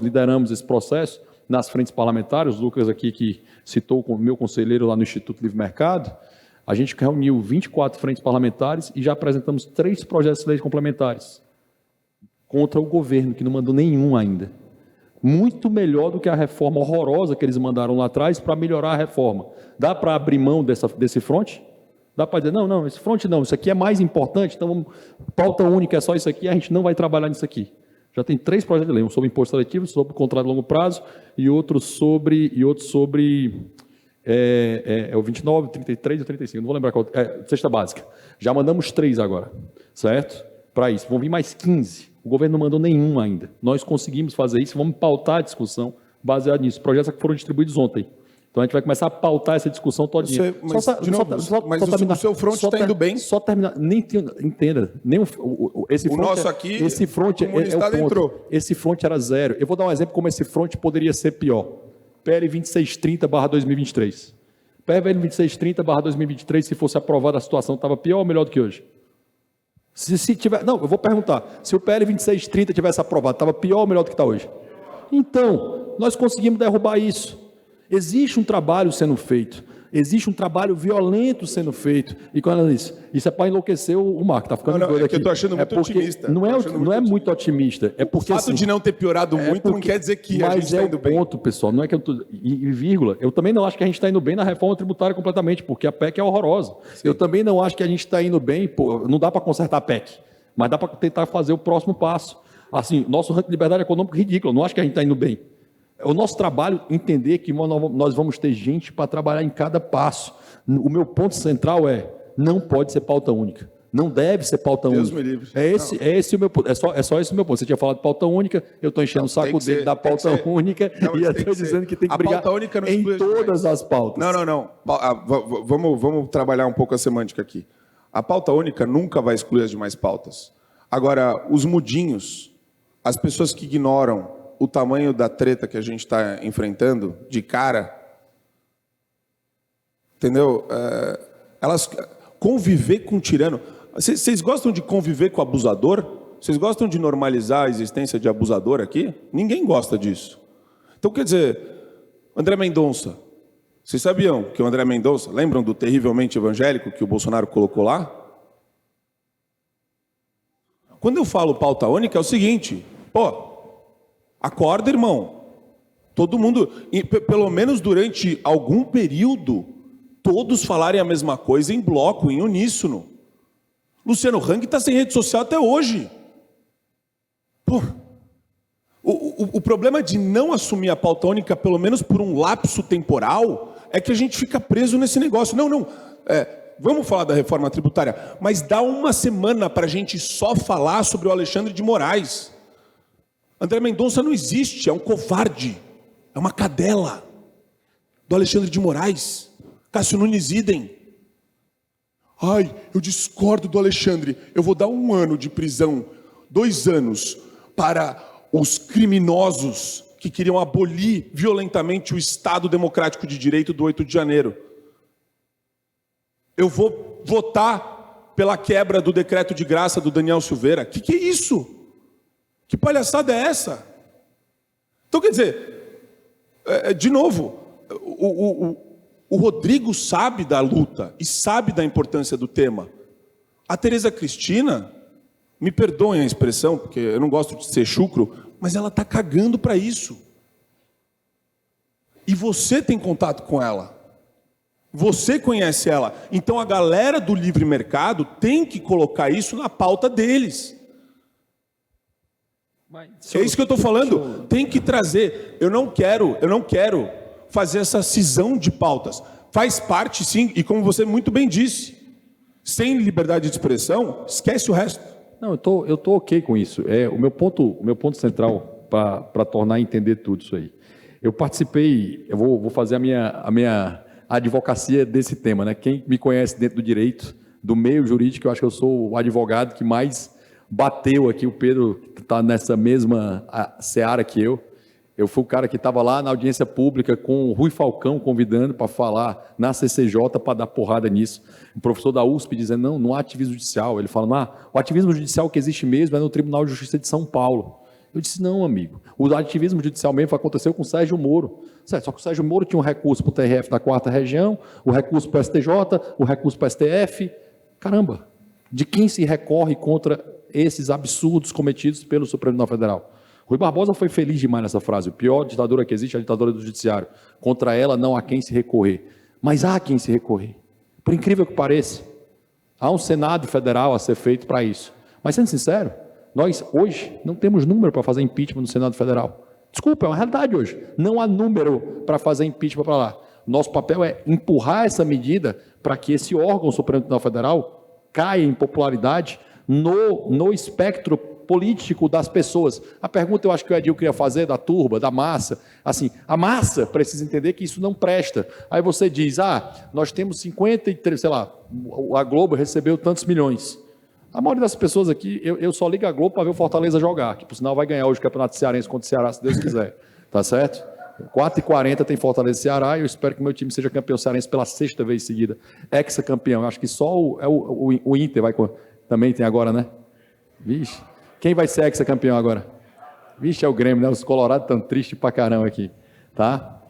lideramos esse processo nas frentes parlamentares. O Lucas aqui que citou o meu conselheiro lá no Instituto Livre Mercado. A gente reuniu 24 frentes parlamentares e já apresentamos 3 projetos de leis complementares contra o governo, que não mandou nenhum ainda. Muito melhor do que a reforma horrorosa que eles mandaram lá atrás para melhorar a reforma. Dá para abrir mão desse fronte? Dá para dizer, não, esse fronte não, isso aqui é mais importante, então pauta única é só isso aqui, a gente não vai trabalhar nisso aqui. Já tem 3 projetos de lei, um sobre imposto seletivo, sobre contrato de longo prazo e outro sobre o 29, 33 e 35, não vou lembrar qual, cesta básica. Já mandamos 3 agora, certo? Para isso, vão vir mais 15. O governo não mandou nenhum ainda. Nós conseguimos fazer isso, vamos pautar a discussão baseado nisso. Projetos que foram distribuídos ontem. Então a gente vai começar a pautar essa discussão todinha. Mas o seu fronte está indo bem. Só terminar, entenda, nem esse fronte, nosso aqui, esse fronte é o ponto. Esse fronte era 0. Eu vou dar um exemplo como esse fronte poderia ser pior. PL 2630/2023. PL 2630/2023, se fosse aprovada, a situação estava pior ou melhor do que hoje? Se tiver, não, eu vou perguntar. Se o PL 2630 tivesse aprovado, estava pior ou melhor do que está hoje? Então, nós conseguimos derrubar isso. Existe um trabalho sendo feito. Existe um trabalho violento sendo feito. E quando ela diz, isso é para enlouquecer o Marco, está ficando doido aqui. É que eu estou achando muito otimista. Não é muito otimista. É porque, o fato de não ter piorado muito não quer dizer que a gente está indo bem. Mas é o ponto, pessoal. Não é que eu estou... E vírgula, eu também não acho que a gente está indo bem na reforma tributária completamente, porque a PEC é horrorosa. Sim. Eu também não acho que a gente está indo bem... não dá para consertar a PEC, mas dá para tentar fazer o próximo passo. Assim, nosso ranking de liberdade econômica é ridículo, eu não acho que a gente está indo bem. É o nosso trabalho entender que nós vamos ter gente para trabalhar em cada passo. O meu ponto central não pode ser pauta única. Não deve ser pauta Deus única. me livre. É esse o meu ponto. É só esse o meu ponto. Você tinha falado de pauta única, eu estou enchendo o saco dele da pauta única e eu estou dizendo que tem que brigar em todas as pautas. Não. Vamos trabalhar um pouco a semântica aqui. A pauta única nunca vai excluir as demais pautas. Agora, os mudinhos, as pessoas que ignoram o tamanho da treta que a gente está enfrentando de cara, entendeu? Elas conviver com tirano. Vocês gostam de conviver com abusador? Vocês gostam de normalizar a existência de abusador aqui? Ninguém gosta disso. Então, quer dizer, André Mendonça, vocês sabiam que o André Mendonça, lembram do terrivelmente evangélico que o Bolsonaro colocou lá? Quando eu falo pauta única, é o seguinte, acorda, irmão. Todo mundo, pelo menos durante algum período, todos falarem a mesma coisa em bloco, em uníssono. Luciano Hang está sem rede social até hoje. O problema de não assumir a pauta única, pelo menos por um lapso temporal, é que a gente fica preso nesse negócio. Vamos falar da reforma tributária, mas dá uma semana para a gente só falar sobre o Alexandre de Moraes. André Mendonça não existe, é um covarde, é uma cadela do Alexandre de Moraes. Cássio Nunes idem. Ai, eu discordo do Alexandre, eu vou dar 1 ano de prisão, 2 anos, para os criminosos que queriam abolir violentamente o Estado Democrático de Direito do 8 de janeiro. Eu vou votar pela quebra do decreto de graça do Daniel Silveira. Que é isso? Que palhaçada é essa? Então, quer dizer, de novo, o Rodrigo sabe da luta e sabe da importância do tema. A Tereza Cristina, me perdoem a expressão, porque eu não gosto de ser chucro, mas ela está cagando para isso. E você tem contato com ela. Você conhece ela. Então a galera do livre mercado tem que colocar isso na pauta deles. É isso que eu estou falando. Tem que trazer. Eu não quero fazer essa cisão de pautas. Faz parte, sim, e como você muito bem disse, sem liberdade de expressão, esquece o resto. Não, eu tô ok com isso. O meu ponto central para tornar entender tudo isso aí. Eu participei, eu vou fazer a minha advocacia desse tema, né? Quem me conhece dentro do direito, do meio jurídico, eu acho que eu sou o advogado que mais bateu aqui. O Pedro está nessa mesma seara que eu. Eu fui o cara que estava lá na audiência pública com o Rui Falcão convidando para falar na CCJ para dar porrada nisso. O professor da USP dizendo, não há ativismo judicial. Ele fala, o ativismo judicial que existe mesmo é no Tribunal de Justiça de São Paulo. Eu disse, não, amigo. O ativismo judicial mesmo aconteceu com o Sérgio Moro. Só que o Sérgio Moro tinha um recurso para o TRF da 4ª Região, o recurso para o STJ, o recurso para o STF. Caramba, de quem se recorre contra esses absurdos cometidos pelo Supremo Tribunal Federal? Rui Barbosa foi feliz demais nessa frase. A pior ditadura que existe é a ditadura do judiciário. Contra ela não há quem se recorrer. Mas há quem se recorrer. Por incrível que pareça, há um Senado Federal a ser feito para isso. Mas, sendo sincero, nós hoje não temos número para fazer impeachment no Senado Federal. Desculpa, é uma realidade hoje. Não há número para fazer impeachment para lá. Nosso papel é empurrar essa medida para que esse órgão Supremo Tribunal Federal caia em popularidade no espectro político das pessoas. A pergunta eu acho que o Edil queria fazer da turba, da massa, assim, a massa precisa entender que isso não presta. Aí você diz, nós temos 53, sei lá, a Globo recebeu tantos milhões. A maioria das pessoas aqui, eu só ligo a Globo para ver o Fortaleza jogar, que por sinal vai ganhar hoje o Campeonato Cearense contra o Ceará, se Deus quiser. Tá certo? 4h40 tem Fortaleza e Ceará, e eu espero que o meu time seja campeão cearense pela 6ª vez seguida. Ex-campeão, eu acho que só o Inter vai... Também tem agora, né? Vixe. Quem vai ser ex-campeão agora? Vixe, é o Grêmio, né? Os colorados estão tristes pra caramba aqui. Tá?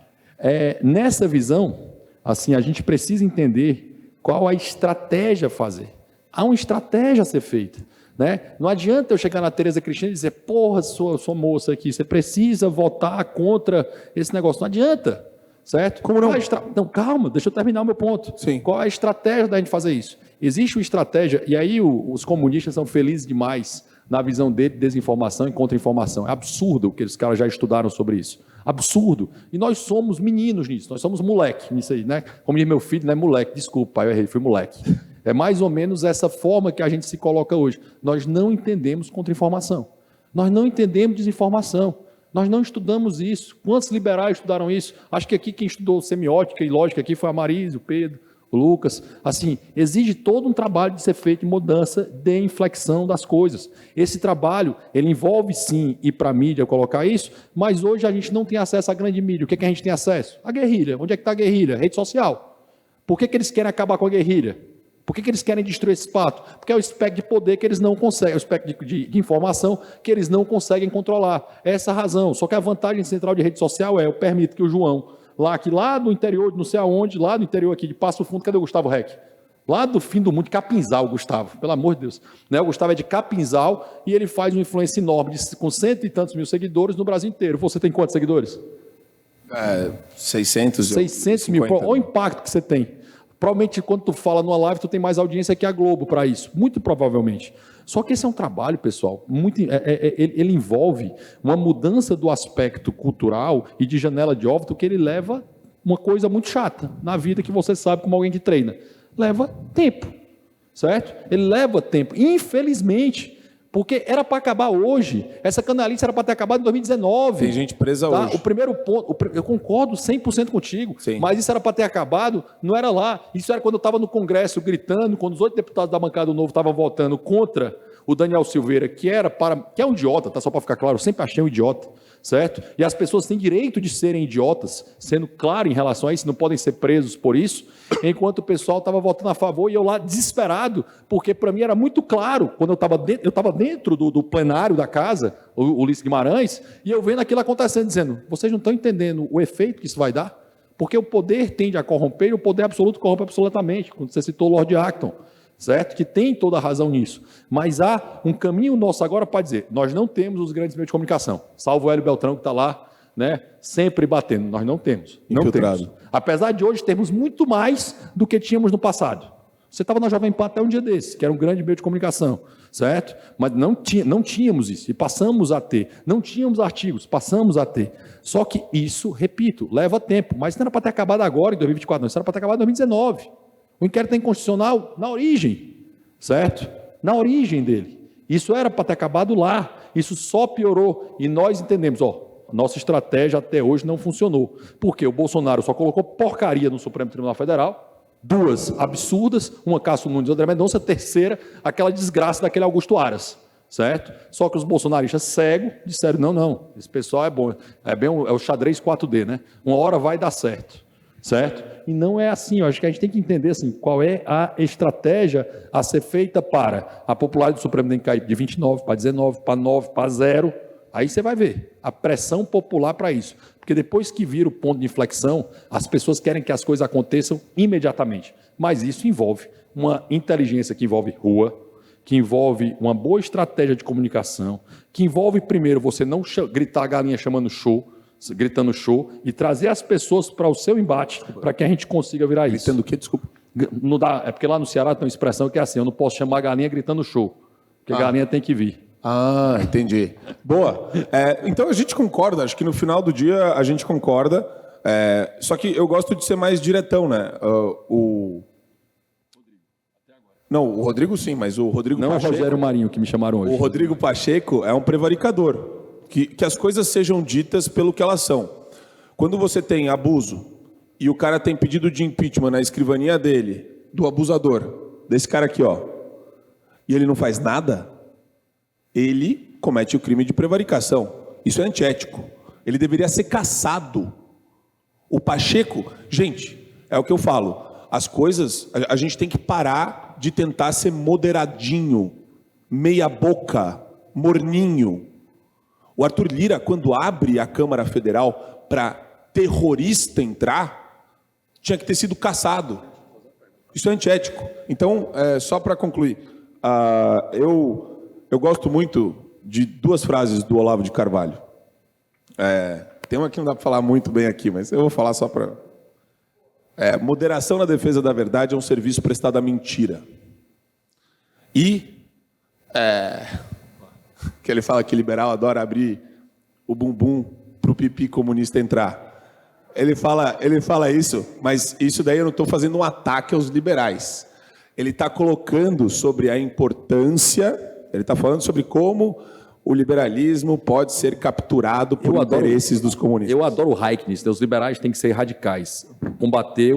Nessa visão, assim, a gente precisa entender qual a estratégia a fazer. Há uma estratégia a ser feita. Né? Não adianta eu chegar na Tereza Cristina e dizer, porra, sua moça aqui, você precisa votar contra esse negócio. Não adianta, certo? Como não? Não, calma, deixa eu terminar o meu ponto. Sim. Qual a estratégia da gente fazer isso? Existe uma estratégia, e aí os comunistas são felizes demais na visão dele, desinformação e contra-informação. É absurdo o que os caras já estudaram sobre isso. Absurdo. E nós somos meninos nisso, nós somos moleque nisso aí, né? Como diz meu filho, não é moleque, desculpa, pai, eu errei, fui moleque. É mais ou menos essa forma que a gente se coloca hoje. Nós não entendemos contra-informação. Nós não entendemos desinformação. Nós não estudamos isso. Quantos liberais estudaram isso? Acho que aqui quem estudou semiótica e lógica aqui foi a Marisa, o Pedro, o Lucas. Assim, exige todo um trabalho de ser feito de mudança, de inflexão das coisas. Esse trabalho, ele envolve sim ir para a mídia colocar isso, mas hoje a gente não tem acesso à grande mídia. O que é que a gente tem acesso? A guerrilha. Onde é que está a guerrilha? Rede social. Por que eles querem acabar com a guerrilha? Por que eles querem destruir esse espaço? Porque é o espectro de poder que eles não conseguem, é o espectro de informação que eles não conseguem controlar. É essa a razão. Só que a vantagem central de rede social eu permito que o João, lá do interior, não sei aonde, lá do interior aqui de Passo Fundo, cadê o Gustavo Reck? Lá do fim do mundo, de Capinzal, o Gustavo, pelo amor de Deus. Né? O Gustavo é de Capinzal e ele faz uma influência enorme, com 100 e tantos mil seguidores no Brasil inteiro. Você tem quantos seguidores? 600 mil. Olha o impacto que você tem. Provavelmente, quando tu fala numa live, tu tem mais audiência que a Globo para isso. Muito provavelmente. Só que esse é um trabalho, pessoal, ele envolve uma mudança do aspecto cultural e de janela de óbito que ele leva uma coisa muito chata na vida que você sabe como alguém que treina. Leva tempo, certo? Ele leva tempo. Infelizmente, porque era para acabar hoje. Essa canalice era para ter acabado em 2019. Tem gente presa hoje. O primeiro ponto, eu concordo 100% contigo, Sim. Mas isso era para ter acabado, não era lá. Isso era quando eu estava no Congresso gritando, quando os 8 deputados da bancada do Novo estavam votando contra o Daniel Silveira, que é um idiota, tá? Só para ficar claro, eu sempre achei um idiota, certo? E as pessoas têm direito de serem idiotas, sendo claro em relação a isso, não podem ser presos por isso, enquanto o pessoal estava votando a favor e eu lá desesperado, porque para mim era muito claro, quando eu estava dentro do plenário da casa, o Ulisses Guimarães, e eu vendo aquilo acontecendo, dizendo, vocês não estão entendendo o efeito que isso vai dar? Porque o poder tende a corromper e o poder absoluto corrompe absolutamente, quando você citou o Lord Acton, certo? Que tem toda a razão nisso. Mas há um caminho nosso agora para dizer, nós não temos os grandes meios de comunicação, salvo o Hélio Beltrão que está lá, né, sempre batendo. Nós não temos. Não temos. Apesar de hoje termos muito mais do que tínhamos no passado. Você estava na Jovem Pan até um dia desses, que era um grande meio de comunicação, certo? Mas não tínhamos isso, e passamos a ter. Não tínhamos artigos, passamos a ter. Só que isso, repito, leva tempo. Mas não era para ter acabado agora, em 2024, não. Isso era para ter acabado em 2019. O inquérito é inconstitucional na origem, certo? Na origem dele. Isso era para ter acabado lá. Isso só piorou. E nós entendemos, nossa estratégia até hoje não funcionou. Porque o Bolsonaro só colocou porcaria no Supremo Tribunal Federal, 2 absurdas, uma Cássio Nunes e André Mendonça, a terceira, aquela desgraça daquele Augusto Aras, certo? Só que os bolsonaristas cegos disseram, não, esse pessoal é bom, é o xadrez 4D, né? Uma hora vai dar certo. Certo? E não é assim, eu acho que a gente tem que entender assim, qual é a estratégia a ser feita para a popularidade do Supremo tem que cair de 29 para 19, para 9, para 0, aí você vai ver a pressão popular para isso, porque depois que vira o ponto de inflexão, as pessoas querem que as coisas aconteçam imediatamente, mas isso envolve uma inteligência que envolve rua, que envolve uma boa estratégia de comunicação, que envolve primeiro você não gritar a galinha gritando show e trazer as pessoas para o seu embate para que a gente consiga virar isso. Gritando o quê? Desculpa. Não dá, é porque lá no Ceará tem uma expressão que é assim, eu não posso chamar a galinha gritando show, porque a galinha tem que vir. Entendi. Boa. Então a gente concorda, acho que no final do dia a gente concorda, só que eu gosto de ser mais diretão, né? Não, o Rodrigo sim, mas o Rodrigo Pacheco... Não é o Rogério Marinho que me chamaram hoje. O Rodrigo Pacheco é um prevaricador. Que as coisas sejam ditas pelo que elas são. Quando você tem abuso e o cara tem pedido de impeachment na escrivaninha dele, do abusador, desse cara aqui, e ele não faz nada, ele comete o crime de prevaricação. Isso é antiético. Ele deveria ser caçado. O Pacheco, gente, é o que eu falo, as coisas, a gente tem que parar de tentar ser moderadinho, meia boca, morninho. O Arthur Lira, quando abre a Câmara Federal para terrorista entrar, tinha que ter sido caçado. Isso é antiético. Então, só para concluir, eu gosto muito de 2 frases do Olavo de Carvalho. Tem uma que não dá para falar muito bem aqui, mas eu vou falar só para... moderação na defesa da verdade é um serviço prestado à mentira. E... que ele fala que liberal adora abrir o bumbum para o pipi comunista entrar. Ele fala isso, mas isso daí eu não estou fazendo um ataque aos liberais. Ele está colocando sobre a importância, ele está falando sobre como o liberalismo pode ser capturado por interesses dos comunistas. Eu adoro o Hayek nisso, os liberais têm que ser radicais, combater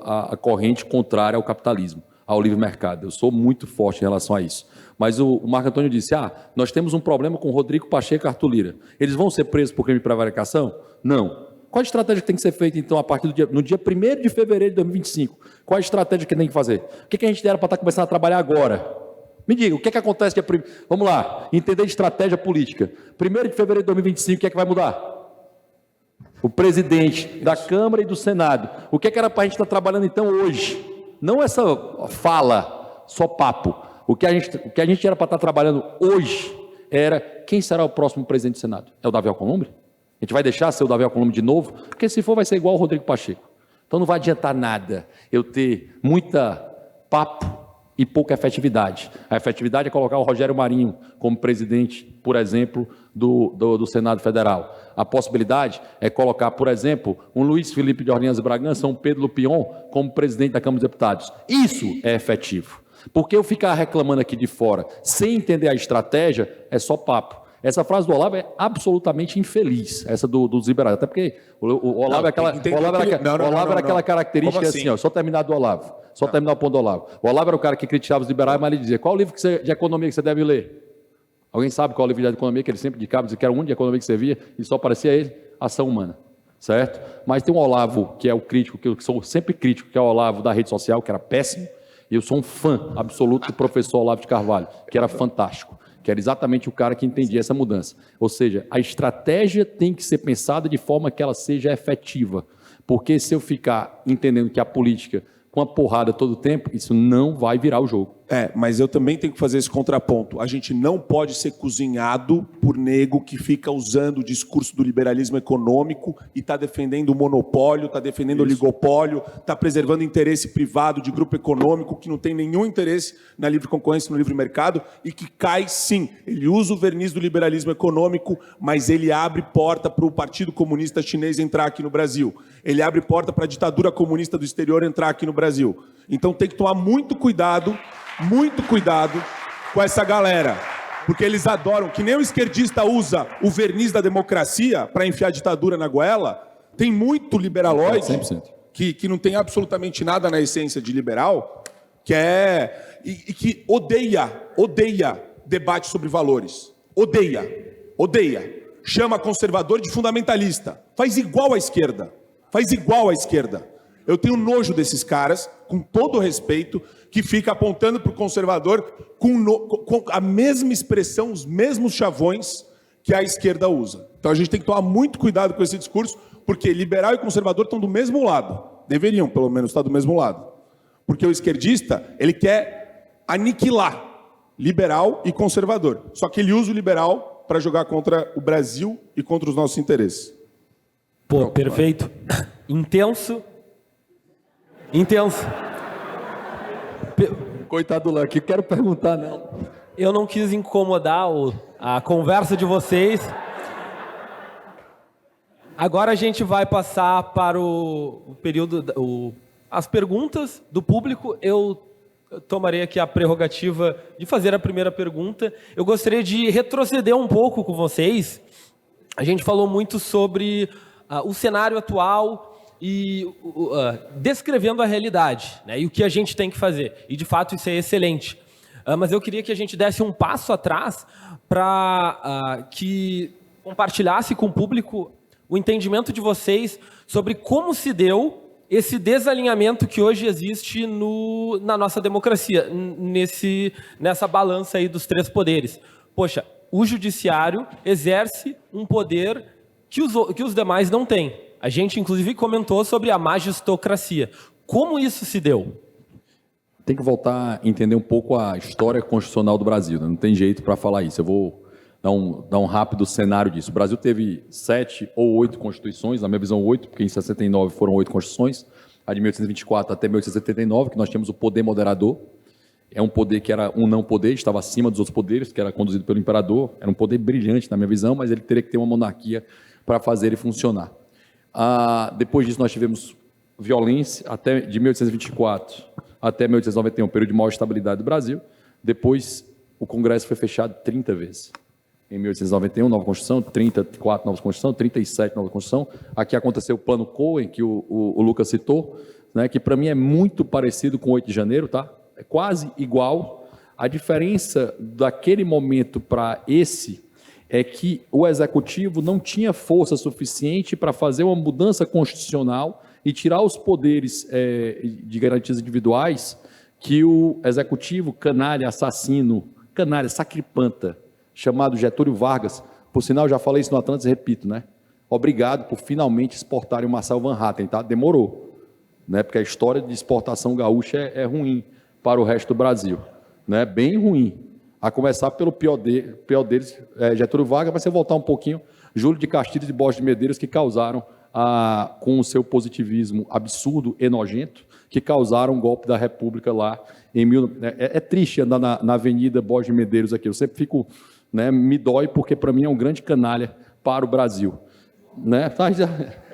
a corrente contrária ao capitalismo, ao livre mercado. Eu sou muito forte em relação a isso. Mas o Marco Antônio disse, nós temos um problema com Rodrigo Pacheco e Arthur Lira. Eles vão ser presos por crime de prevaricação? Não. Qual a estratégia que tem que ser feita, então, a partir no dia 1º de fevereiro de 2025? Qual a estratégia que tem que fazer? O que a gente era para estar começando a trabalhar agora? Me diga, o que acontece dia 1º? Vamos lá, entender de estratégia política. 1º de fevereiro de 2025, o que vai mudar? O presidente da Câmara e do Senado. O que era para a gente estar trabalhando, então, hoje? Não essa fala, só papo. O que a gente era para estar trabalhando hoje era quem será o próximo presidente do Senado? É o Davi Alcolumbre? A gente vai deixar ser o Davi Alcolumbre de novo? Porque se for, vai ser igual o Rodrigo Pacheco. Então não vai adiantar nada eu ter muita papo e pouca efetividade. A efetividade é colocar o Rogério Marinho como presidente, por exemplo, do Senado Federal. A possibilidade é colocar, por exemplo, um Luiz Felipe de Orleans e Bragança, um Pedro Lupion como presidente da Câmara dos Deputados. Isso é efetivo. Porque eu ficar reclamando aqui de fora, sem entender a estratégia, é só papo. Essa frase do Olavo é absolutamente infeliz, essa dos liberais. Até porque o Olavo era aquela característica assim, só terminar do Olavo, só terminar o ponto do Olavo. O Olavo era o cara que criticava os liberais, mas ele dizia, qual o livro de economia que você deve ler? Alguém sabe qual é o livro de economia que ele sempre indicava, dizia que era o único de economia que você via, e só aparecia ele, ação humana, certo? Mas tem um Olavo, que é o crítico, que eu sou sempre crítico, que é o Olavo da rede social, que era péssimo, e eu sou um fã absoluto do professor Olavo de Carvalho, que era fantástico. Que era exatamente o cara que entendia essa mudança. Ou seja, a estratégia tem que ser pensada de forma que ela seja efetiva. Porque se eu ficar entendendo que a política, com a porrada todo o tempo, isso não vai virar o jogo. Mas eu também tenho que fazer esse contraponto. A gente não pode ser cozinhado por nego que fica usando o discurso do liberalismo econômico e está defendendo o monopólio, está defendendo o oligopólio, está preservando o interesse privado de grupo econômico que não tem nenhum interesse na livre concorrência, no livre mercado e que cai, sim. Ele usa o verniz do liberalismo econômico, mas ele abre porta para o Partido Comunista Chinês entrar aqui no Brasil. Ele abre porta para a ditadura comunista do exterior entrar aqui no Brasil. Então tem que tomar muito cuidado com essa galera, porque eles adoram, que nem o esquerdista usa o verniz da democracia para enfiar a ditadura na goela, tem muito liberaloide que não tem absolutamente nada na essência de liberal, que odeia debate sobre valores, odeia, chama conservador de fundamentalista, faz igual à esquerda. Eu tenho nojo desses caras, com todo o respeito, que fica apontando para o conservador com a mesma expressão, os mesmos chavões que a esquerda usa. Então a gente tem que tomar muito cuidado com esse discurso, porque liberal e conservador estão do mesmo lado. Deveriam, pelo menos, estar do mesmo lado. Porque o esquerdista, ele quer aniquilar liberal e conservador. Só que ele usa o liberal para jogar contra o Brasil e contra os nossos interesses. Pô, perfeito. Intenso. Coitado do Lucky, quero perguntar, não. Eu não quis incomodar a conversa de vocês. Agora a gente vai passar para o período, as perguntas do público. Eu tomarei aqui a prerrogativa de fazer a primeira pergunta. Eu gostaria de retroceder um pouco com vocês. A gente falou muito sobre o cenário atual e descrevendo a realidade, né, e o que a gente tem que fazer. E, de fato, isso é excelente. Mas eu queria que a gente desse um passo atrás para que compartilhasse com o público o entendimento de vocês sobre como se deu esse desalinhamento que hoje existe na nossa democracia, nessa balança aí dos três poderes. Poxa, o judiciário exerce um poder que os demais não têm. A gente, inclusive, comentou sobre a magistocracia. Como isso se deu? Tem que voltar a entender um pouco a história constitucional do Brasil, né? Não tem jeito para falar isso. Eu vou dar um rápido cenário disso. O Brasil teve 7 ou 8 constituições, na minha visão 8, porque em 69 foram 8 constituições, a de 1824 até 1879, que nós tínhamos o poder moderador, É um poder que era um não poder, estava acima dos outros poderes, que era conduzido pelo imperador. Era um poder brilhante, na minha visão, mas ele teria que ter uma monarquia para fazer ele funcionar. Depois disso, nós tivemos violência até de 1824 até 1891, período de maior estabilidade do Brasil. Depois, o Congresso foi fechado 30 vezes. Em 1891, nova Constituição, 34, nova Constituição, 37, nova Constituição. Aqui aconteceu o Plano Cohen, que o Lucas citou, né, que para mim é muito parecido com o 8 de janeiro, tá? É quase igual. A diferença daquele momento para esse é que o Executivo não tinha força suficiente para fazer uma mudança constitucional e tirar os poderes de garantias individuais que o Executivo, canalha, assassino, canalha, sacripanta, chamado Getúlio Vargas, por sinal, já falei isso no Atlantis e repito, né? Obrigado por finalmente exportarem o Marcel Van Hatten, tá? Demorou, né? Porque a história de exportação gaúcha é ruim para o resto do Brasil, né? Bem ruim. A começar pelo pior deles, Getúlio Vargas, vai ser voltar um pouquinho, Júlio de Castilhos e Borges de Medeiros, que causaram, com o seu positivismo absurdo e nojento, que causaram um golpe da República lá em É triste andar na Avenida Borges de Medeiros aqui, eu sempre fico, né, me dói, porque para mim é um grande canalha para o Brasil. Né?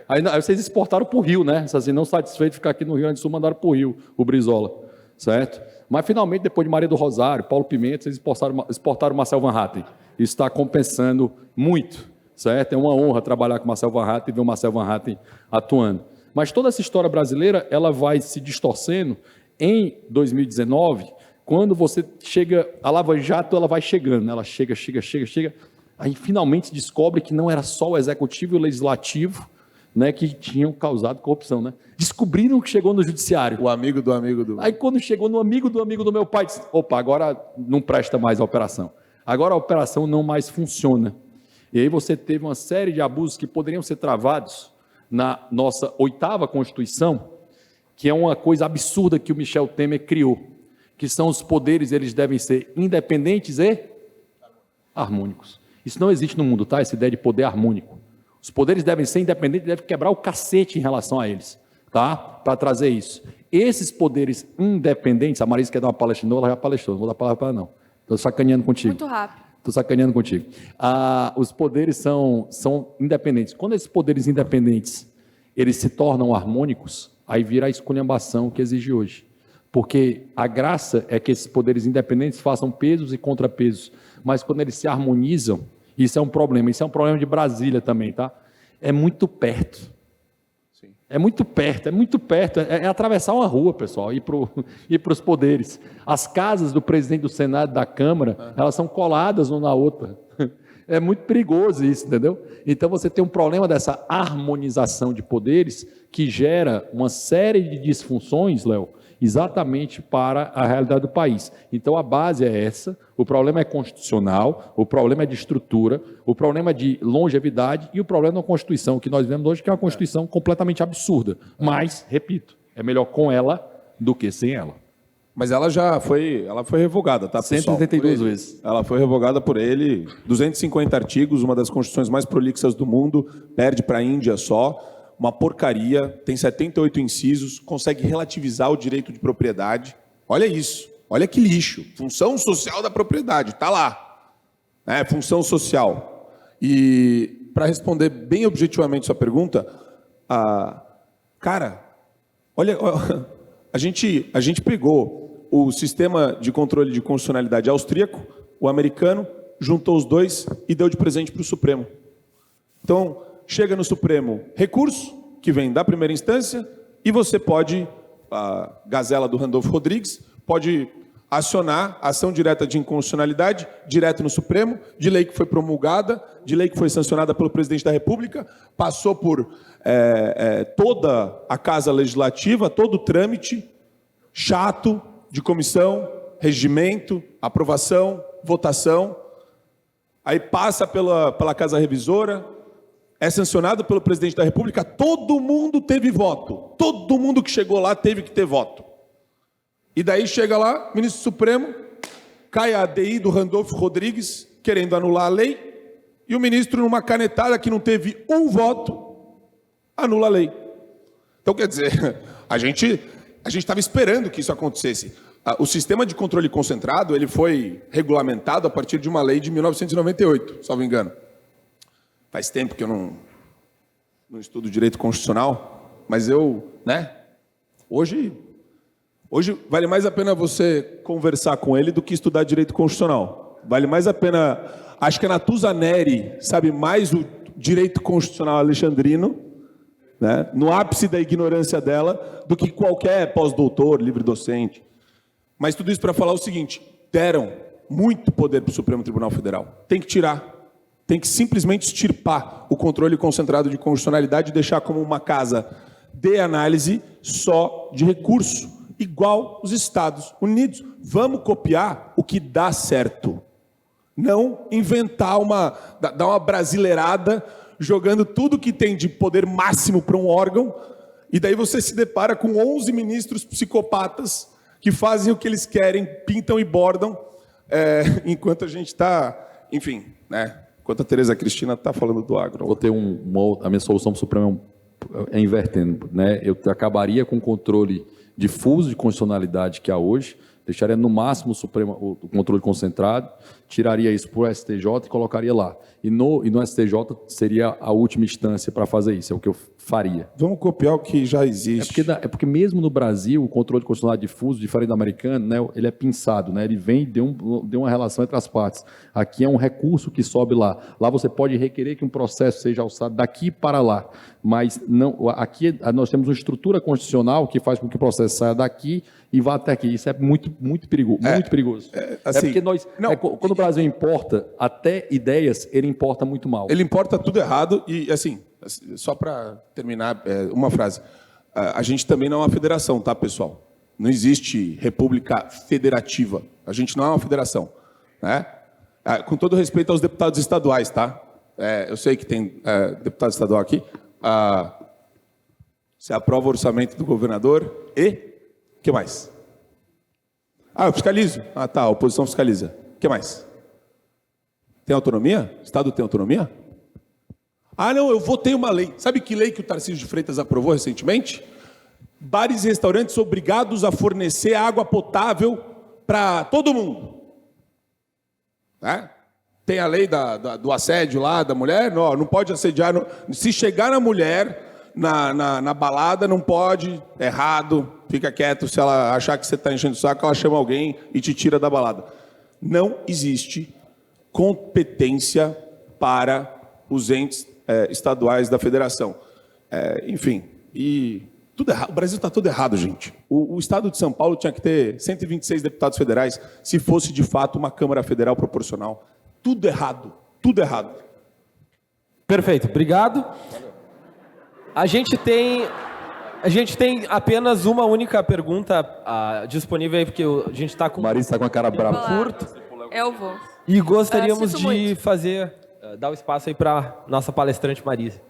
Aí vocês exportaram para o Rio, né? Assim, não satisfeito de ficar aqui no Rio Grande do Sul, mandaram para o Rio, o Brizola, certo? Mas, finalmente, depois de Maria do Rosário, Paulo Pimenta, vocês exportaram o Marcel Van Hatten. Isso está compensando muito, certo? É uma honra trabalhar com o Marcel Van Hatten e ver o Marcel Van Hatten atuando. Mas toda essa história brasileira, ela vai se distorcendo em 2019, quando você chega, a Lava Jato, ela vai chegando, né? Ela chega, aí finalmente se descobre que não era só o Executivo e o Legislativo, né, que tinham causado corrupção, né? Descobriram que chegou no judiciário. O amigo do amigo do... Aí quando chegou no amigo do meu pai, disse, opa, agora não presta mais a operação. Agora a operação não mais funciona. E aí você teve uma série de abusos que poderiam ser travados na nossa 8ª Constituição, que é uma coisa absurda que o Michel Temer criou, que são os poderes, eles devem ser independentes e harmônicos. Isso não existe no mundo, tá? Essa ideia de poder harmônico. Os poderes devem ser independentes, devem quebrar o cacete em relação a eles, tá? Para trazer isso. Esses poderes independentes, a Marisa quer dar uma palestra, ela já palestrou, não vou dar palavra para ela não. Estou sacaneando contigo. Muito rápido. Estou sacaneando contigo. Os poderes são independentes. Quando esses poderes independentes, eles se tornam harmônicos, aí vira a esculhambação que exige hoje. Porque a graça é que esses poderes independentes façam pesos e contrapesos, mas quando eles se harmonizam, isso é um problema. Isso é um problema de Brasília também, tá? É muito perto. Sim. É muito perto. É atravessar uma rua, pessoal, ir para os poderes. As casas do presidente do Senado e da Câmara, elas são coladas uma na outra. É muito perigoso isso, entendeu? Então você tem um problema dessa harmonização de poderes que gera uma série de disfunções, Léo, exatamente para a realidade do país. Então a base é essa, o problema é constitucional, o problema é de estrutura, o problema é de longevidade e o problema da Constituição, que nós vemos hoje, que é uma Constituição completamente absurda. Mas, repito, é melhor com ela do que sem ela. Mas ela foi revogada, tá, pessoal? 182 vezes. Ela foi revogada por ele, 250 artigos, uma das constituições mais prolixas do mundo, perde para a Índia só. Uma porcaria, tem 78 incisos, consegue relativizar o direito de propriedade. Olha isso, olha que lixo. Função social da propriedade, está lá. Função social. E, para responder bem objetivamente sua pergunta, cara, olha, a gente pegou o sistema de controle de constitucionalidade austríaco, o americano, juntou os dois e deu de presente para o Supremo. Então, chega no Supremo recurso, que vem da primeira instância, e você pode, a gazela do Randolfo Rodrigues, pode acionar ação direta de inconstitucionalidade, direto no Supremo, de lei que foi promulgada, de lei que foi sancionada pelo presidente da República, passou por toda a Casa Legislativa, todo o trâmite chato de comissão, regimento, aprovação, votação, aí passa pela Casa Revisora, é sancionado pelo presidente da República, todo mundo teve voto. Todo mundo que chegou lá teve que ter voto. E daí chega lá, ministro Supremo, cai a ADI do Randolfo Rodrigues, querendo anular a lei, e o ministro, numa canetada que não teve um voto, anula a lei. Então, quer dizer, a gente estava esperando que isso acontecesse. O sistema de controle concentrado ele foi regulamentado a partir de uma lei de 1998, salvo engano. Faz tempo que eu não estudo direito constitucional, mas hoje vale mais a pena você conversar com ele do que estudar direito constitucional. Vale mais a pena, acho que a Natuza Neri sabe mais o direito constitucional alexandrino, né, no ápice da ignorância dela, do que qualquer pós-doutor, livre-docente. Mas tudo isso para falar o seguinte, deram muito poder para o Supremo Tribunal Federal. Tem que tirar, tem que simplesmente extirpar o controle concentrado de constitucionalidade e deixar como uma casa de análise só de recurso, igual os Estados Unidos. Vamos copiar o que dá certo. Não inventar dar uma brasileirada, jogando tudo que tem de poder máximo para um órgão, e daí você se depara com 11 ministros psicopatas que fazem o que eles querem, pintam e bordam, enquanto a gente está, enfim, né? Enquanto a Tereza Cristina está falando do agro. Vou ter a minha solução para o Supremo é invertendo, né? Eu acabaria com o controle difuso de constitucionalidade que há hoje, deixaria no máximo o controle concentrado, tiraria isso para o STJ e colocaria lá. E no STJ seria a última instância para fazer isso, é o que eu faria. Vamos copiar o que já existe. É porque mesmo no Brasil, o controle de constitucionalidade difuso, diferente do americano, né, ele é pinçado, né, ele vem de uma relação entre as partes. Aqui é um recurso que sobe lá. Lá você pode requerer que um processo seja alçado daqui para lá, mas não, aqui nós temos uma estrutura constitucional que faz com que o processo saia daqui e vá até aqui. Isso é muito perigoso. Muito perigoso. Assim, porque quando o Brasil importa até ideias, ele importa muito mal. Ele importa tudo errado e, assim, só para terminar, uma frase. A gente também não é uma federação, tá, pessoal? Não existe república federativa. A gente não é uma federação, né? Com todo respeito aos deputados estaduais, tá? Eu sei que tem deputado estadual aqui. Você aprova o orçamento do governador e... O que mais? Eu fiscalizo. Tá, a oposição fiscaliza. O que mais? Tem autonomia? O Estado tem autonomia? Não, eu votei uma lei. Sabe que lei que o Tarcísio de Freitas aprovou recentemente? Bares e restaurantes obrigados a fornecer água potável para todo mundo. Tem a lei do assédio lá da mulher, não pode assediar. Se chegar na mulher na balada, não pode, errado, fica quieto. Se ela achar que você está enchendo o saco, ela chama alguém e te tira da balada. Não existe competência para os entes estaduais da federação. Enfim, e tudo errado. O Brasil está tudo errado, gente. O estado de São Paulo tinha que ter 126 deputados federais se fosse de fato uma Câmara Federal proporcional. Tudo errado, tudo errado. Perfeito, obrigado. A gente tem apenas uma única pergunta disponível aí, porque a gente está com... Marisa está com a cara brava. Curto. Eu vou. E gostaríamos de muito. dar o espaço aí para nossa palestrante Marisa.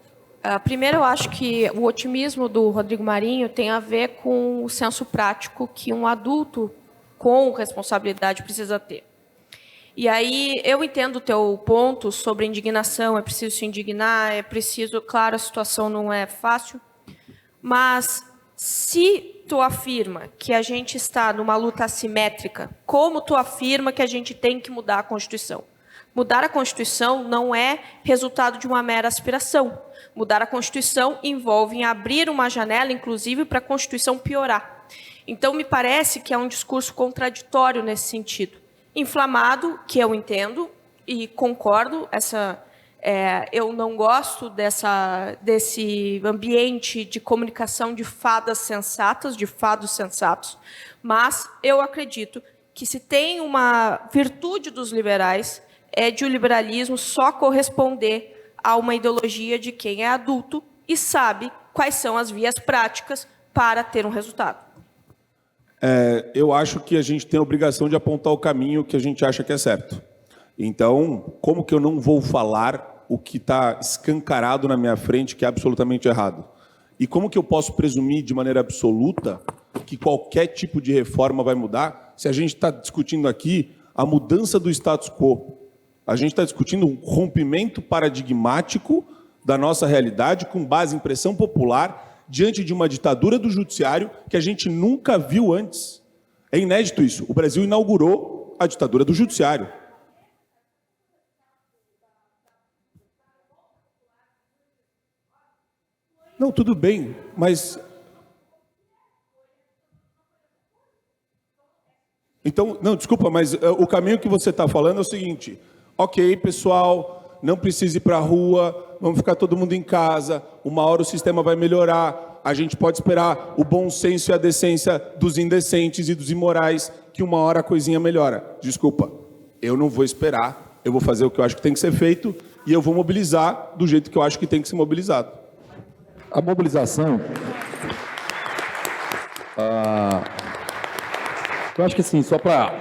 Primeiro, eu acho que o otimismo do Rodrigo Marinho tem a ver com o senso prático que um adulto com responsabilidade precisa ter. E aí, eu entendo o teu ponto sobre indignação, é preciso se indignar, é preciso... Claro, a situação não é fácil, mas se tu afirma que a gente está numa luta assimétrica, como tu afirma que a gente tem que mudar a Constituição? Mudar a Constituição não é resultado de uma mera aspiração. Mudar a Constituição envolve abrir uma janela, inclusive, para a Constituição piorar. Então, me parece que é um discurso contraditório nesse sentido. Inflamado, que eu entendo e concordo, eu não gosto desse ambiente de comunicação de fadas sensatas, de fados sensatos, mas eu acredito que se tem uma virtude dos liberais, é de o liberalismo só corresponder a uma ideologia de quem é adulto e sabe quais são as vias práticas para ter um resultado. Eu acho que a gente tem a obrigação de apontar o caminho que a gente acha que é certo. Então, como que eu não vou falar o que está escancarado na minha frente que é absolutamente errado? E como que eu posso presumir de maneira absoluta que qualquer tipo de reforma vai mudar se a gente está discutindo aqui a mudança do status quo? A gente está discutindo um rompimento paradigmático da nossa realidade com base em pressão popular diante de uma ditadura do judiciário que a gente nunca viu antes. É inédito isso. O Brasil inaugurou a ditadura do judiciário. Não, tudo bem, mas... Então, não, desculpa, mas o caminho que você está falando é o seguinte: ok, pessoal, não precisa ir para a rua, vamos ficar todo mundo em casa, uma hora o sistema vai melhorar, a gente pode esperar o bom senso e a decência dos indecentes e dos imorais, que uma hora a coisinha melhora. Desculpa, eu não vou esperar, eu vou fazer o que eu acho que tem que ser feito e eu vou mobilizar do jeito que eu acho que tem que ser mobilizado. A mobilização... Eu acho que assim, só para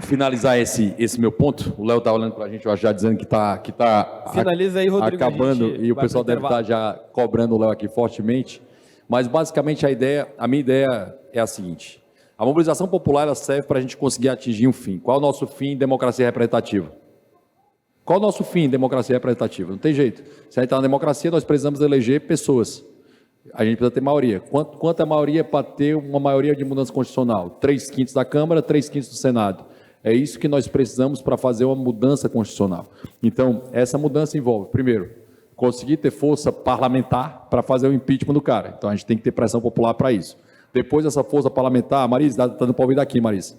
finalizar esse meu ponto, o Léo está olhando para a gente, eu acho, já dizendo que está Finaliza aí, Rodrigo, acabando, e o pessoal deve estar já cobrando o Léo aqui fortemente, mas basicamente a minha ideia é a seguinte: a mobilização popular ela serve para a gente conseguir atingir um fim. Qual é o nosso fim em democracia representativa? Qual é o nosso fim em democracia representativa? Não tem jeito. Se a gente está na democracia, nós precisamos eleger pessoas. A gente precisa ter maioria. Quanto a maioria para ter uma maioria de mudança constitucional? 3/5 da Câmara, 3/5 do Senado. É isso que nós precisamos para fazer uma mudança constitucional. Então, essa mudança envolve, primeiro, conseguir ter força parlamentar para fazer o impeachment do cara. Então, a gente tem que ter pressão popular para isso. Depois dessa força parlamentar, Marisa, está dando para ouvir daqui, Marisa.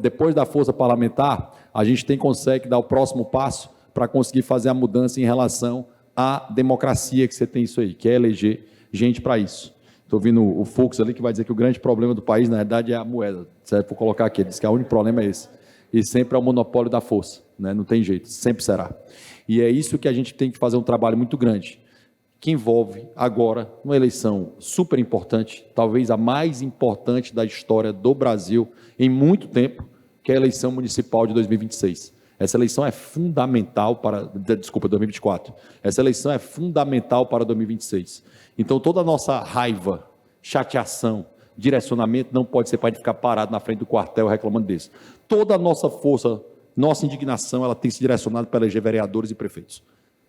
Depois da força parlamentar, a gente consegue dar o próximo passo para conseguir fazer a mudança em relação à democracia, que você tem isso aí, que é eleger gente para isso. Estou ouvindo o Fux ali que vai dizer que o grande problema do país, na verdade, é a moeda. Certo? Vou colocar aqui, ele diz que o único problema é esse. E sempre é o monopólio da força, né? Não tem jeito, sempre será. E é isso que a gente tem que fazer um trabalho muito grande, que envolve agora uma eleição super importante, talvez a mais importante da história do Brasil em muito tempo, que é a eleição municipal de 2026. Essa eleição é fundamental para... Desculpa, 2024. Essa eleição é fundamental para 2026. Então, toda a nossa raiva, chateação, direcionamento não pode ser para a gente ficar parado na frente do quartel reclamando disso. Toda a nossa força, nossa indignação, ela tem se direcionado para eleger vereadores e prefeitos.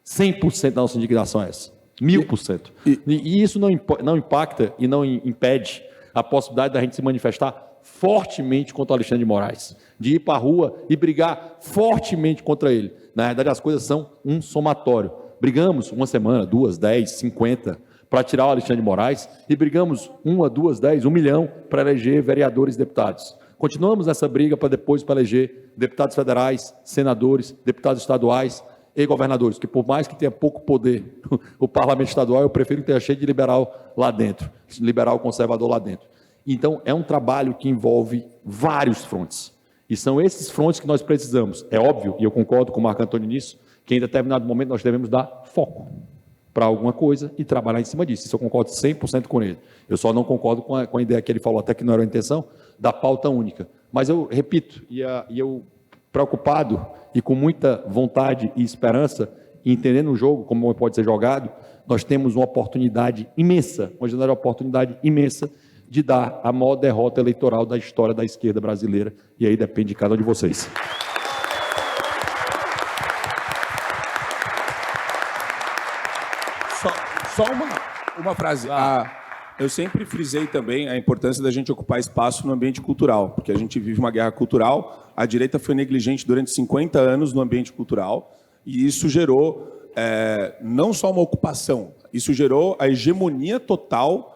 100% da nossa indignação é essa. 1000%. E isso não impacta e não impede a possibilidade da gente se manifestar fortemente contra o Alexandre de Moraes, de ir para a rua e brigar fortemente contra ele. Na verdade, as coisas são um somatório. Brigamos uma semana, 2, 10, 50, para tirar o Alexandre de Moraes, e brigamos 1, 2, 10, 1 milhão para eleger vereadores e deputados. Continuamos essa briga para depois para eleger deputados federais, senadores, deputados estaduais e governadores, que por mais que tenha pouco poder, o parlamento estadual, eu prefiro que tenha cheio de liberal lá dentro, liberal conservador lá dentro. Então, é um trabalho que envolve vários frontes. E são esses frontes que nós precisamos. É óbvio, e eu concordo com o Marco Antônio nisso, que em determinado momento nós devemos dar foco para alguma coisa e trabalhar em cima disso. Isso eu concordo 100% com ele. Eu só não concordo com a ideia que ele falou, até que não era a intenção, da pauta única. Mas eu repito, e eu preocupado e com muita vontade e esperança, e entendendo o jogo, como pode ser jogado, nós temos uma oportunidade imensa, uma janela de oportunidade imensa, de dar a maior derrota eleitoral da história da esquerda brasileira, e aí depende de cada um de vocês. Só uma frase. Eu sempre frisei também a importância da gente ocupar espaço no ambiente cultural, porque a gente vive uma guerra cultural, a direita foi negligente durante 50 anos no ambiente cultural, e isso gerou não só uma ocupação, isso gerou a hegemonia total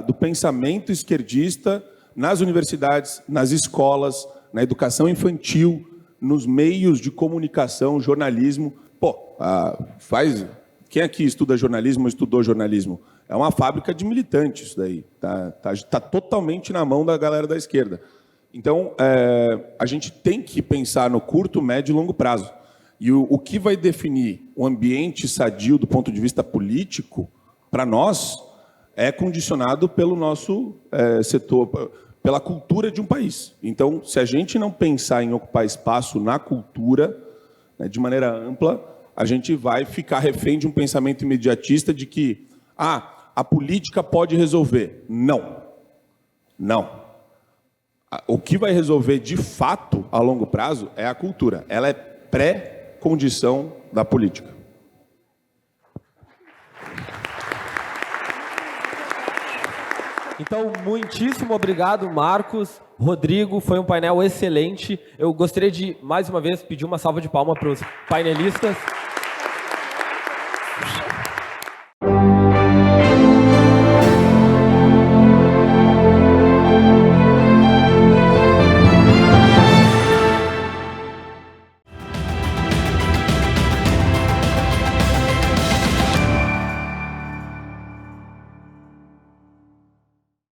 do pensamento esquerdista nas universidades, nas escolas, na educação infantil, nos meios de comunicação, jornalismo. Quem aqui estuda jornalismo ou estudou jornalismo? É uma fábrica de militantes isso daí. Tá totalmente na mão da galera da esquerda. Então, a gente tem que pensar no curto, médio e longo prazo. E o que vai definir o ambiente sadio do ponto de vista político, para nós, é condicionado pelo nosso setor, pela cultura de um país. Então, se a gente não pensar em ocupar espaço na cultura, né, de maneira ampla, a gente vai ficar refém de um pensamento imediatista de que a política pode resolver. Não. Não. O que vai resolver, de fato, a longo prazo, é a cultura. Ela é pré-condição da política. Então, muitíssimo obrigado, Marcos, Rodrigo, foi um painel excelente. Eu gostaria de, mais uma vez, pedir uma salva de palmas para os painelistas.